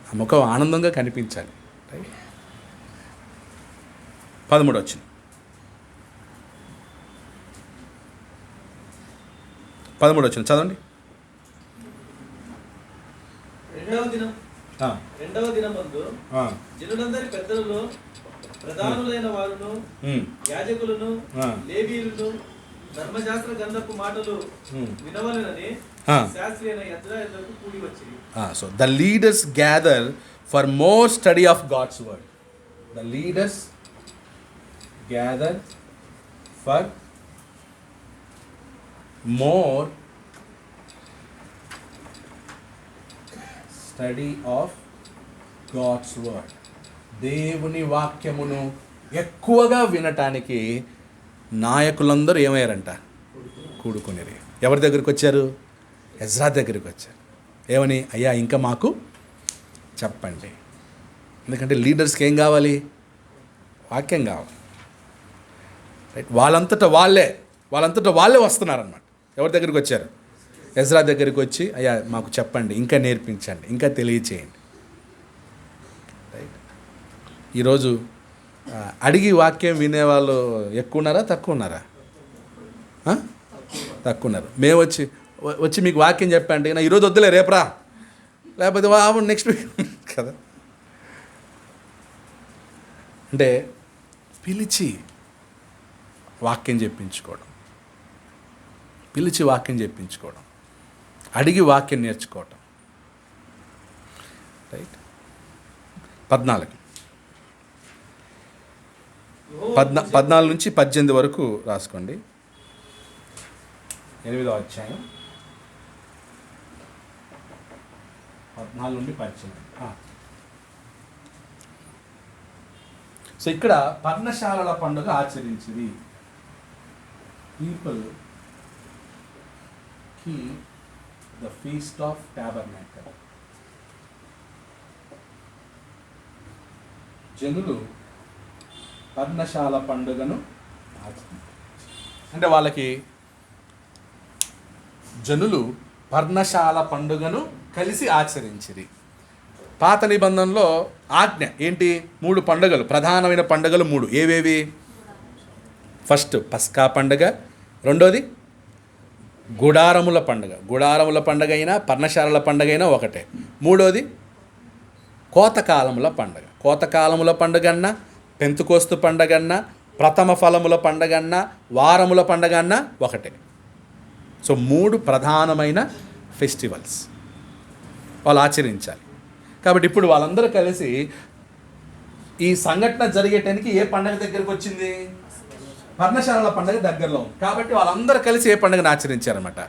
ఆ ముఖం ఆనందంగా కనిపించాలి. రైట్. 13 వచ్చింది. 13 వచ్చింది చదవండి. రెండవ దినమందు జనులందరి పెద్దలలో ప్రధానులైన వారును యాజకులను లేవీయులను ధర్మశాస్త్ర గ్రంథపు మాటలు వినవలెనని శాస్త్రి అయిన యెజ్రా యొద్దకు కూడి వచ్చిరి. So the leaders gather for more study of God's word. The leaders gather for more study of God's word. దేవుని వాక్యమును ఎక్కువగా వినటానికి నాయకులందరూ ఏమయ్యారంట? కూడుకునేది. ఎవరి దగ్గరికి వచ్చారు? ఎజ్రా దగ్గరికి వచ్చారు. ఏమని? అయ్యా ఇంకా మాకు చెప్పండి. ఎందుకంటే లీడర్స్కి ఏం కావాలి? వాక్యం కావాలి. రైట్. వాళ్ళంతటా వాళ్ళే వస్తున్నారన్నమాట. ఎవరి దగ్గరికి వచ్చారు? ఎజ్రా దగ్గరికి వచ్చి అయ్యా మాకు చెప్పండి, ఇంకా నేర్పించండి, ఇంకా తెలియచేయండి. రైట్. ఈరోజు అడిగి వాక్యం వినేవాళ్ళు ఎక్కువ ఉన్నారా తక్కువ ఉన్నారా? తక్కువ ఉన్నారు. మేము వచ్చి మీకు వాక్యం చెప్పండి, నా ఈరోజు వద్దులే రేపరా, లేకపోతే నెక్స్ట్ వీక్ కదా. అంటే పిలిచి వాక్యం చెప్పించుకోవడం, అడిగి వాక్యం నేర్చుకోవటం. రైట్. 14 నుంచి 18 వరకు రాసుకోండి. 8వ అధ్యాయం 14 నుండి 18. సో ఇక్కడ పర్ణశాలల పండుగ ఆచరించింది. People keep the feast of tabernacle. జనులు పర్ణశాల పండుగను అంటే వాళ్ళకి జనులు పర్ణశాల పండుగను కలిసి ఆచరించిరి. పాత నిబంధనలో ఆజ్ఞ ఏంటి? 3 పండుగలు, ప్రధానమైన పండుగలు 3. ఏవేవి? ఫస్ట్ పస్కా పండుగ, రెండోది గుడారముల పండుగ అయినా పర్ణశాలల పండుగ అయినా ఒకటే. మూడోది కోతకాలముల పండుగ అన్నా, పెంతుకోస్తు పండుగ అన్నా, ప్రథమ ఫలముల పండుగ అన్నా, వారముల పండుగ అన్నా ఒకటే. సో 3 ప్రధానమైన ఫెస్టివల్స్ వాళ్ళు ఆచరించాలి. కాబట్టి ఇప్పుడు వాళ్ళందరూ కలిసి ఈ సంఘటన జరిగేటానికి ఏ పండుగ దగ్గరికి వచ్చింది? పర్ణశాలల పండుగ దగ్గరలో ఉంది. కాబట్టి వాళ్ళందరూ కలిసి ఏ పండుగను ఆచరించారన్నమాట?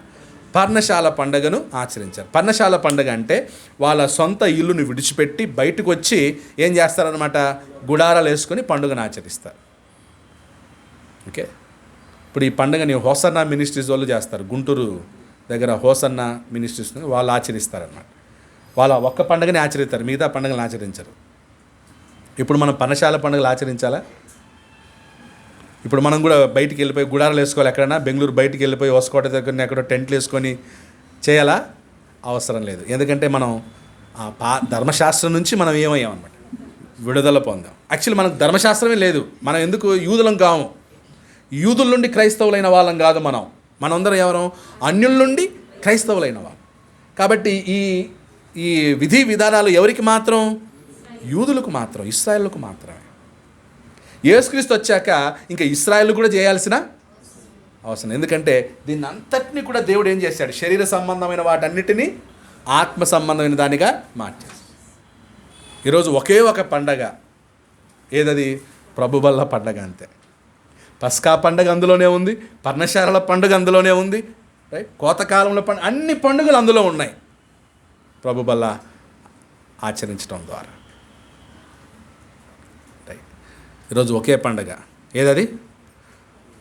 పర్ణశాల పండుగను ఆచరించారు. పర్ణశాల పండుగ అంటే వాళ్ళ సొంత ఇల్లును విడిచిపెట్టి బయటకు వచ్చి ఏం చేస్తారనమాట? గుడారాలు వేసుకొని పండుగను ఆచరిస్తారు. ఓకే. ఇప్పుడు ఈ పండుగని హోసన్నా మినిస్ట్రీస్ వాళ్ళు చేస్తారు. గుంటూరు దగ్గర హోసన్నా మినిస్ట్రీస్ వాళ్ళు ఆచరిస్తారన్నమాట. వాళ్ళ ఒక్క పండుగని ఆచరిస్తారు, మిగతా పండుగలను ఆచరించరు. ఇప్పుడు మనం పర్ణశాల పండుగలు ఆచరించాలా? ఇప్పుడు మనం కూడా బయటికి వెళ్ళిపోయి గుడారాలు వేసుకోవాలి. ఎక్కడైనా బెంగళూరు బయటికి వెళ్ళిపోయి హోసుకోట దగ్గర ఎక్కడో టెంట్లు వేసుకొని చేయాలా? అవసరం లేదు. ఎందుకంటే మనం ధర్మశాస్త్రం నుంచి మనం ఏమయ్యామన్నమాట, విడుదల పొందాం. యాక్చువల్లీ మనకు ధర్మశాస్త్రమే లేదు. మనం ఎందుకు యూదులం కాము, యూదుల నుండి క్రైస్తవులైన వాళ్ళం కాదు. మనందరం ఎవరం? అన్యుల నుండి క్రైస్తవులైన వాళ్ళు. కాబట్టి ఈ విధి విధానాలు ఎవరికి మాత్రం? యూదులకు మాత్రం, ఇశ్రాయేలుకు మాత్రమే. యేసుక్రీస్తు వచ్చాక ఇంకా ఇశ్రాయేల్ కూడా చేయాల్సిన అవసరం. ఎందుకంటే దీన్ని అంతటినీ కూడా దేవుడు ఏం చేశాడు? శరీర సంబంధమైన వాటన్నిటినీ ఆత్మ సంబంధమైన దానిగా మార్చేసి ఈరోజు ఒకే ఒక పండగ. ఏదది? ప్రభుబల్ల పండగ. అంతే. పస్కా పండగ అందులోనే ఉంది, పర్ణశాలల పండుగ అందులోనే ఉంది, రైట్? కోతకాలంలో పండుగ, అన్ని పండుగలు అందులో ఉన్నాయి ప్రభుబల్ల ఆచరించడం ద్వారా. రైట్. ఈరోజు ఒకే పండగ. ఏదది?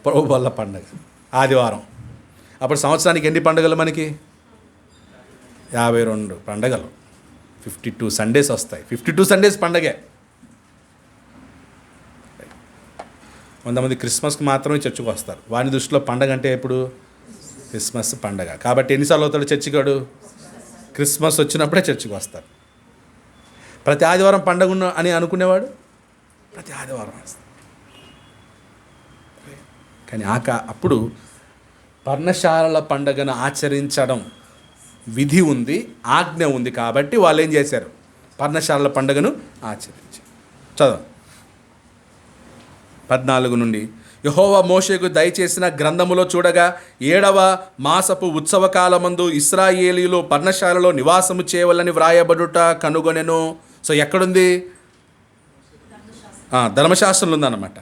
ప్రభుబల్ల పండగ, ఆదివారం. అప్పుడు సంవత్సరానికి ఎన్ని పండుగలు మనకి? 52 పండగలు, 52 సండేస్ వస్తాయి. 52 సండేస్ పండగే. కొంతమంది క్రిస్మస్కి మాత్రమే చర్చకు వస్తారు. వాని దృష్టిలో పండగ అంటే ఎప్పుడు? క్రిస్మస్ పండగ. కాబట్టి ఎన్నిసార్లు అవుతాడు చర్చిగాడు? క్రిస్మస్ వచ్చినప్పుడే చర్చికి వస్తాడు. ప్రతి ఆదివారం పండగ అని అనుకునేవాడు ప్రతి ఆదివారం వస్తాడు. కానీ అప్పుడు పర్ణశాలల పండగను ఆచరించడం విధి ఉంది, ఆజ్ఞ ఉంది. కాబట్టి వాళ్ళు ఏం చేశారు? పర్ణశాలల పండుగను ఆచరించారు. చదవండి 14 నుండి. యెహోవా మోషేకు దయచేసిన గ్రంథములో చూడగా 7వ మాసపు ఉత్సవ కాలమందు ఇశ్రాయేలీయులు పర్ణశాలలో నివాసము చేయవలని వ్రాయబడుట కనుగొనెను. సో ఎక్కడుంది? ధర్మశాస్త్రంలో ఉందన్నమాట.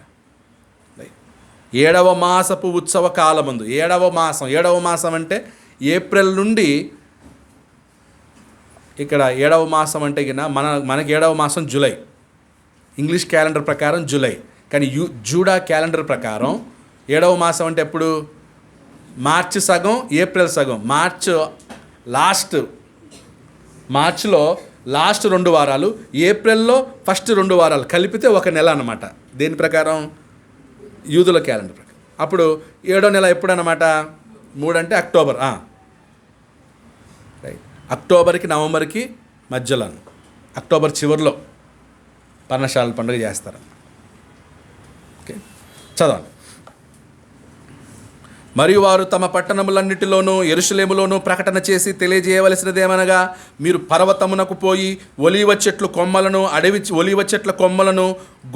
7వ మాసపు ఉత్సవ కాలమందు. 7వ మాసం అంటే ఏప్రిల్ నుండి, ఇక్కడ 7వ మాసం అంటే మనకి 7వ మాసం జూలై, ఇంగ్లీష్ క్యాలెండర్ ప్రకారం జూలై. కానీ జూడా క్యాలెండర్ ప్రకారం 7వ మాసం అంటే ఎప్పుడు? మార్చి సగం, ఏప్రిల్ సగం. మార్చిలో లాస్ట్ 2 వారాలు, ఏప్రిల్లో ఫస్ట్ 2 వారాలు కలిపితే 1 నెల అన్నమాట. దేని ప్రకారం? యూదుల క్యాలెండర్ ప్రకారం. అప్పుడు 7వ నెల ఎప్పుడు అన్నమాట? 3 అంటే అక్టోబర్. రైట్. అక్టోబర్కి నవంబర్కి మధ్యలో, అక్టోబర్ చివరిలో పర్ణశాలల పండుగ చేస్తారు. ఓకే, చదవండి. మరియు వారు తమ పట్టణములన్నిటిలోనూ యెరూషలేములోనూ ప్రకటన చేసి తెలియజేయవలసినదేమనగా, మీరు పర్వతమునకు పోయి ఒలీవ చెట్ల కొమ్మలను, ఒలీవ చెట్ల కొమ్మలను,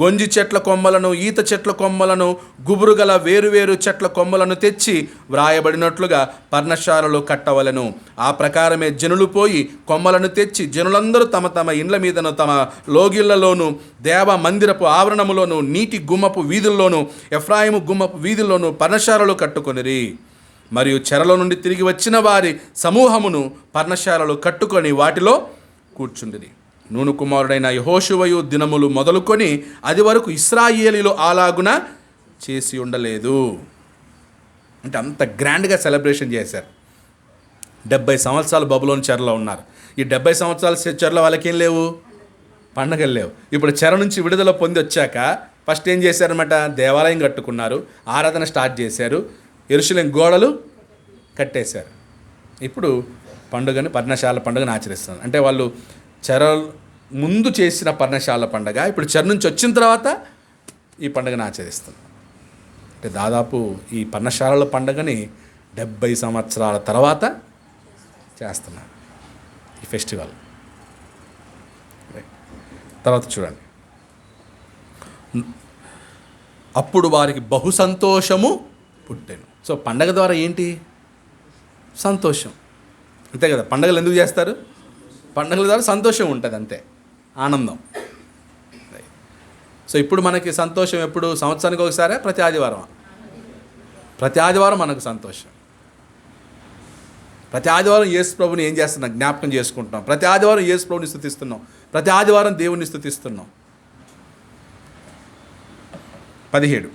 గొంజి చెట్ల కొమ్మలను, ఈత చెట్ల కొమ్మలను, గుబురు గల వేరువేరు చెట్ల కొమ్మలను తెచ్చి వ్రాయబడినట్లుగా పర్ణశాలలు కట్టవలెను. ఆ ప్రకారమే జనులు పోయి కొమ్మలను తెచ్చి జనులందరూ తమ తమ ఇండ్ల మీదను, తమ లోగిళ్లలోను, దేవ మందిరపు ఆవరణములోను, నీటి గుమ్మపు వీధుల్లోను, ఎఫ్రాయిము గుమ్మపు వీధుల్లోను పర్ణశాలలు కట్టుకొనిరి. మరియు చెరలో నుండి తిరిగి వచ్చిన వారి సమూహమును పర్ణశాలలు కట్టుకొని వాటిలో కూర్చుండిరి. నూను కుమారుడైన యెహోషువయు దినములు మొదలుకొని అది వరకు ఇశ్రాయేలీలు అలాగున చేసి ఉండలేదు. అంటే అంత గ్రాండ్గా సెలబ్రేషన్ చేశారు. 70 సంవత్సరాలు బబులోను చెరలో ఉన్నారు. ఈ 70 సంవత్సరాల చెరలో వాళ్ళకేం లేవు? పండగలు లేవు. ఇప్పుడు చెర నుంచి విడుదల పొంది వచ్చాక ఫస్ట్ ఏం చేశారన్నమాట? దేవాలయం కట్టుకున్నారు, ఆరాధన స్టార్ట్ చేశారు, యెరూషలేము గోడలు కట్టేశారు. ఇప్పుడు పర్ణశాల పండుగను ఆచరిస్తున్నారు. అంటే వాళ్ళు చెర ముందు చేసిన పర్ణశాల పండుగ ఇప్పుడు చెర నుంచి వచ్చిన తర్వాత ఈ పండుగను ఆచరిస్తున్నారు. అంటే దాదాపు ఈ పర్ణశాలల పండుగని 70 సంవత్సరాల తర్వాత చేస్తున్నారు ఈ ఫెస్టివల్. తర్వాత చూడండి. అప్పుడు వారికి బహు సంతోషము పుట్టెను. సో పండగ ద్వారా ఏంటి? సంతోషం. అంతే కదా. పండగలు ఎందుకు చేస్తారు? పండగల ద్వారా సంతోషం ఉంటుంది, అంతే, ఆనందం. సో ఇప్పుడు మనకి సంతోషం ఎప్పుడు? సంవత్సరానికి ఒకసారి, ప్రతి ఆదివారం. ప్రతి ఆదివారం మనకు సంతోషం. ప్రతి ఆదివారం యేసు ప్రభుని ఏం చేస్తున్నాం? జ్ఞాపకం చేసుకుంటున్నాం. ప్రతి ఆదివారం యేసు ప్రభుని స్తుతిస్తున్నాం. ప్రతి ఆదివారం దేవుని స్తుతిస్తున్నాం. 17.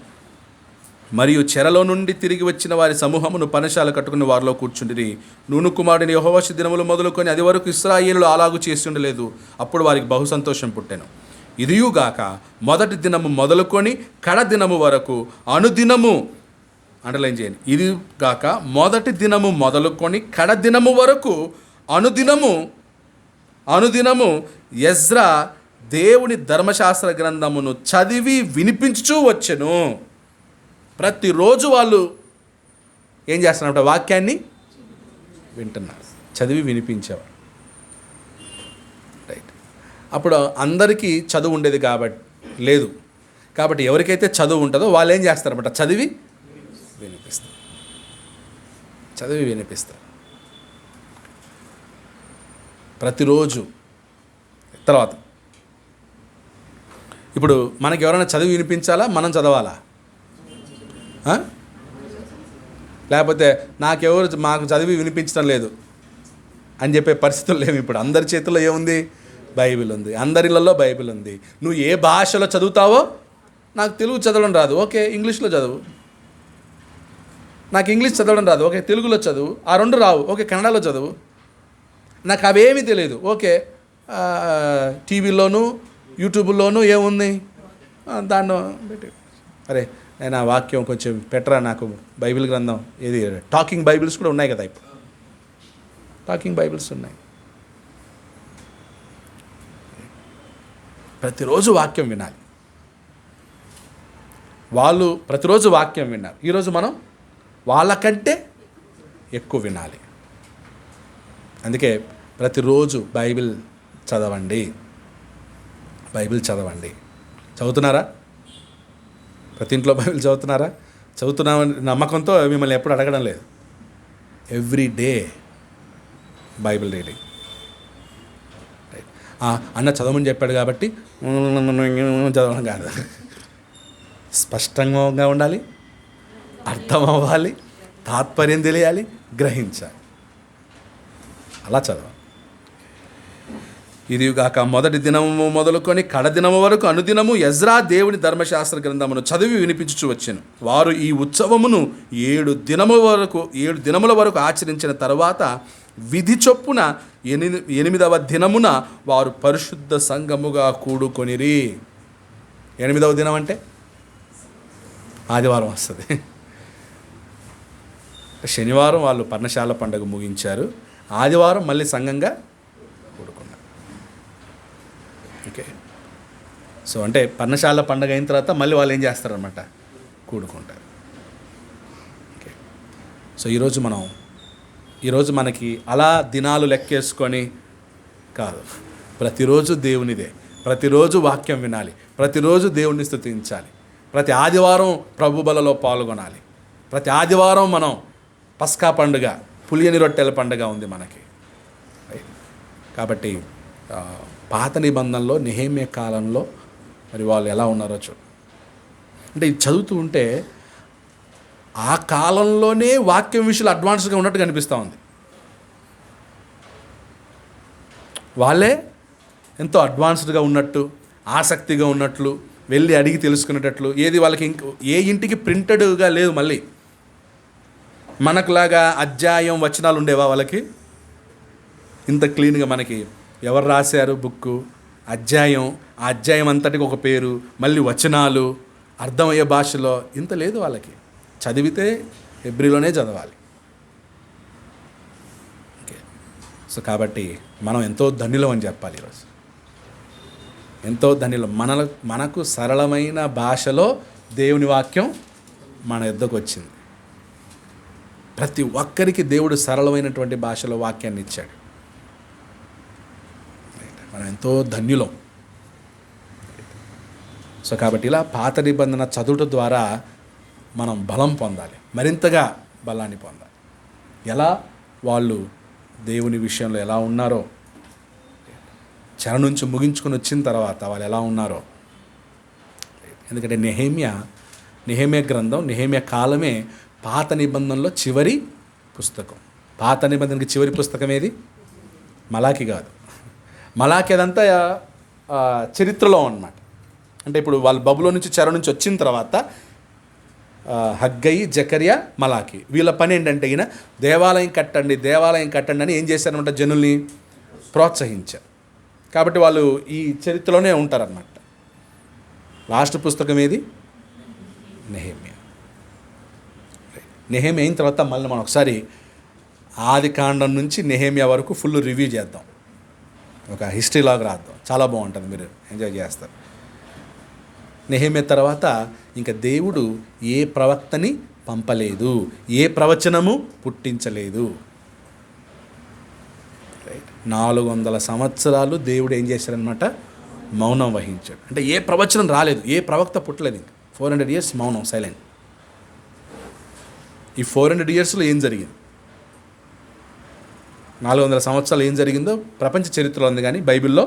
మరియు చెరలో నుండి తిరిగి వచ్చిన వారి సమూహమును పర్ణశాల కట్టుకుని వారిలో కూర్చుండిరి. నూను కుమారుడిని యెహోవా దినములు మొదలుకొని అది వరకు ఇశ్రాయేలులు అలాగు చేసి ఉండలేదు. అప్పుడు వారికి బహు సంతోషం పుట్టెను. ఇదియుగాక మొదటి దినము మొదలుకొని కడ దినము వరకు అనుదినము, అండర్లైన్ చేయండి, ఇది గాక మొదటి దినము మొదలుకొని కడ దినము వరకు అనుదినము ఎజ్రా దేవుని ధర్మశాస్త్ర గ్రంథమును చదివి వినిపించుచూ వచ్చెను. ప్రతిరోజు వాళ్ళు ఏం చేస్తున్నారంటే వాక్యాన్ని వింటున్నారు, చదివి వినిపించేవారు. రైట్. అప్పుడు అందరికీ చదువు ఉండేది కాబట్టి ఎవరికైతే చదువు ఉంటుందో వాళ్ళు ఏం చేస్తారన్నమాట? చదివి వినిపిస్తారు ప్రతిరోజు. తర్వాత ఇప్పుడు మనకి ఎవరైనా చదివి వినిపించాలా? మనం చదవాలా? లేకపోతే మాకు చదివి వినిపించడం లేదు అని చెప్పే పరిస్థితులు లేవు. ఇప్పుడు అందరి చేతుల్లో ఏముంది? బైబిల్ ఉంది. అందరిలో బైబిల్ ఉంది. నువ్వు ఏ భాషలో చదువుతావో, నాకు తెలుగు చదవడం రాదు, ఓకే ఇంగ్లీష్లో చదువు. నాకు ఇంగ్లీష్ చదవడం రాదు, ఓకే తెలుగులో చదువు. ఆ 2 రావు, ఓకే కన్నడలో చదువు. నాకు అవేమీ తెలియదు, ఓకే టీవీలోను యూట్యూబ్లోనూ ఏముంది దాన్ని పెట్టి. అరే నేను ఆ వాక్యం కొంచెం పెట్టరా నాకు బైబిల్ గ్రంథం ఇది టాకింగ్ బైబిల్స్ కూడా ఉన్నాయి కదా ఇప్పుడు టాకింగ్ బైబిల్స్ ఉన్నాయి. ప్రతిరోజు వాక్యం వినాలి. వాళ్ళు ప్రతిరోజు వాక్యం విన్నారు. ఈరోజు మనం వాళ్ళకంటే ఎక్కువ వినాలి. అందుకే ప్రతిరోజు బైబిల్ చదవండి. బైబిల్ చదవండి. చదువుతున్నారా? ప్రతి ఇంట్లో బైబిల్ చదువుతున్నారా? చదువుతున్నామని నమ్మకంతో మిమ్మల్ని ఎప్పుడు అడగడం లేదు. Every day Bible reading. అన్న చదవమని చెప్పాడు కాబట్టి చదవడం కాదు. స్పష్టంగా ఉండాలి, అర్థం అవ్వాలి, తాత్పర్యం తెలియాలి, గ్రహించాలి. అలా చదవాలి. ఇది కాక మొదటి దినము మొదలుకొని కడదినము వరకు అనుదినము ఎజ్రా దేవుని ధర్మశాస్త్ర గ్రంథమును చదివి వినిపించుచు వచ్చెను. వారు ఈ ఉత్సవమును 7 దినముల వరకు ఆచరించిన తర్వాత విధి చొప్పున 8వ దినమున వారు పరిశుద్ధ సంఘముగా కూడుకొనిరి. 8వ దినం అంటే ఆదివారం వస్తుంది. శనివారం వాళ్ళు పర్ణశాల పండుగ ముగించారు. ఆదివారం మళ్ళీ సంఘంగా కూడుకున్నారు. ఓకే. సో అంటే పర్ణశాల పండుగ అయిన తర్వాత మళ్ళీ వాళ్ళు ఏం చేస్తారనమాట, కూడుకుంటారు. ఓకే. సో ఈరోజు మనకి అలా దినాలు లెక్కేసుకొని కాదు, ప్రతిరోజు దేవునిదే. ప్రతిరోజు వాక్యం వినాలి, ప్రతిరోజు దేవుణ్ణి స్తుతించాలి, ప్రతి ఆదివారం ప్రభు బలలో పాల్గొనాలి. ప్రతి ఆదివారం మనం పస్కా పండుగ, పులియని రొట్టెల పండుగ ఉంది మనకి. కాబట్టి పాత నిబంధనలో నెహెమ్యా కాలంలో మరి వాళ్ళు ఎలా ఉన్నారో అంటే ఇది చదువుతూ ఉంటే ఆ కాలంలోనే వాక్యం విషయంలో అడ్వాన్స్గా ఉన్నట్టు కనిపిస్తూ ఉంది. వాళ్ళే ఎంతో అడ్వాన్స్డ్గా ఉన్నట్టు, ఆసక్తిగా ఉన్నట్లు, వెళ్ళి అడిగి తెలుసుకునేటట్లు. ఏది వాళ్ళకి ఏ ఇంటికి ప్రింటెడ్గా లేదు. మళ్ళీ మనకులాగా అధ్యాయం వచనాలు ఉండేవా వాళ్ళకి? ఇంత క్లీన్గా మనకి ఎవరు రాశారు బుక్కు, అధ్యాయం, ఆ అధ్యాయం అంతటికి ఒక పేరు, మళ్ళీ వచనాలు అర్థమయ్యే భాషలో ఇంత లేదు వాళ్ళకి. చదివితే హెబ్రీలోనే చదవాలి. ఓకే. సో కాబట్టి మనం ఎంతో ధన్యులం అని చెప్పాలి ఈరోజు. ఎంతో ధన్యులం. మనకు సరళమైన భాషలో దేవుని వాక్యం మన యొద్దకు వచ్చింది. ప్రతి ఒక్కరికి దేవుడు సరళమైనటువంటి భాషలో వాక్యాన్ని ఇచ్చాడు. మనం ఎంతో ధన్యులం. సో కాబట్టి ఇలా పాత నిబంధన చదువుట ద్వారా మనం బలం పొందాలి, మరింతగా బలాన్ని పొందాలి. ఎలా వాళ్ళు దేవుని విషయంలో ఎలా ఉన్నారో, చెర నుంచి ముగించుకొని వచ్చిన తర్వాత వాళ్ళు ఎలా ఉన్నారో. ఎందుకంటే నెహెమ్యా గ్రంథం, నెహెమ్యా కాలమే పాత నిబంధనలో చివరి పుస్తకం. పాత నిబంధనకి చివరి పుస్తకం ఏది? మలాకి కాదు. మలాకి అదంతా చరిత్రలో అన్నమాట. అంటే ఇప్పుడు వాళ్ళు బబులో నుంచి చెర నుంచి వచ్చిన తర్వాత హగ్గై, జకర్యా, మలాకి వీళ్ళ పని ఏంటంటే ఈయన దేవాలయం కట్టండి అని ఏం చేశారనమాట, జనుల్ని ప్రోత్సహించారు. కాబట్టి వాళ్ళు ఈ చరిత్రలోనే ఉంటారన్నమాట. లాస్ట్ పుస్తకం ఏది? నెహెమ్యా అయిన తర్వాత మళ్ళీ మనం ఒకసారి ఆది కాండం నుంచి నెహెమ్యా వరకు ఫుల్ రివ్యూ చేద్దాం. ఒక హిస్టరీ లాగా రాద్దాం. చాలా బాగుంటుంది, మీరు ఎంజాయ్ చేస్తారు. నెహెమ్యా తర్వాత ఇంకా దేవుడు ఏ ప్రవక్తని పంపలేదు, ఏ ప్రవచనము పుట్టించలేదు. 400 సంవత్సరాలు దేవుడు ఏం చేశారనమాట, మౌనం వహించాడు. అంటే ఏ ప్రవచనం రాలేదు, ఏ ప్రవక్త పుట్టలేదు. ఇంకా 400 years మౌనం, సైలెంట్. ఈ 400 yearsలో ఏం జరిగింది, 400 సంవత్సరాలు ఏం జరిగిందో ప్రపంచ చరిత్రలో ఉంది, కానీ బైబిల్లో.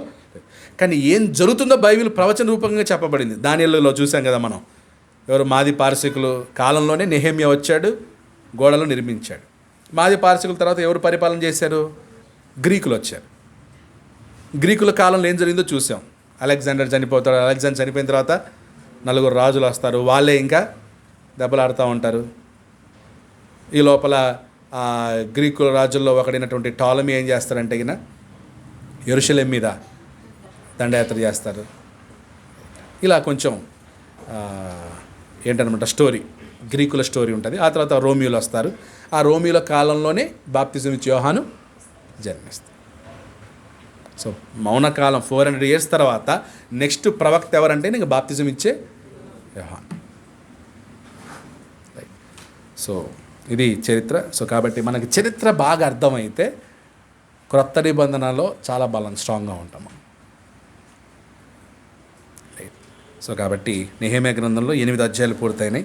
కానీ ఏం జరుగుతుందో బైబిల్ ప్రవచన రూపంగా చెప్పబడింది. దానియేలులో చూసాం కదా మనం. ఎవరు? మాది పారసీకులు కాలంలోనే నెహెమ్యా వచ్చాడు, గోడలు నిర్మించాడు. మాది పారసీకుల తర్వాత ఎవరు పరిపాలన చేశారు? గ్రీకులు వచ్చారు. గ్రీకుల కాలంలో ఏం జరిగిందో చూసాం. అలెగ్జాండర్ చనిపోతాడు. అలెగ్జాండర్ చనిపోయిన తర్వాత 4 రాజులు వస్తారు, వాళ్ళే ఇంకా దెబ్బలాడుతూ ఉంటారు. ఈ లోపల గ్రీకుల రాజుల్లో ఒకడైనటువంటి టాలమీ ఏం చేస్తారంటే ఈయన యెరూషలేం మీద దండయాత్ర చేస్తారు. ఇలా కొంచెం ఏంటనమాట స్టోరీ, గ్రీకుల స్టోరీ ఉంటుంది. ఆ తర్వాత రోమియోలు వస్తారు. ఆ రోమియోల కాలంలోనే బాప్తిజం ఇచ్చే యోహాను జన్మిస్తారు. సో మౌనకాలం 400 years తర్వాత నెక్స్ట్ ప్రవక్త ఎవరంటే నీకు బాప్తిజం ఇచ్చే యోహాను. సో ఇది చరిత్ర. సో కాబట్టి మనకి చరిత్ర బాగా అర్థమైతే క్రొత్త నిబంధనలో చాలా స్ట్రాంగ్గా ఉంటాము. సో కాబట్టి నెహెమ్యా గ్రంథంలో 8 అధ్యాయాలు పూర్తయినాయి.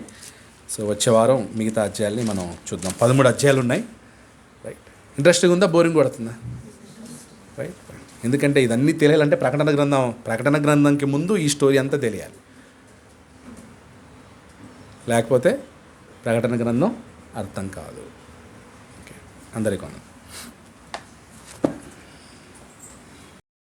సో వచ్చే వారం మిగతా అధ్యాయాల్ని మనం చూద్దాం. 13 అధ్యాయాలు ఉన్నాయి. రైట్, ఇంట్రెస్టింగ్ ఉందా, బోరింగ్ కొడుతుందా? రైట్, ఎందుకంటే ఇదన్నీ తెలియాలంటే ప్రకటన గ్రంథంకి ముందు ఈ స్టోరీ అంతా తెలియాలి. లేకపోతే ప్రకటన గ్రంథం అర్థం కాదు. ఓకే, అందరికీ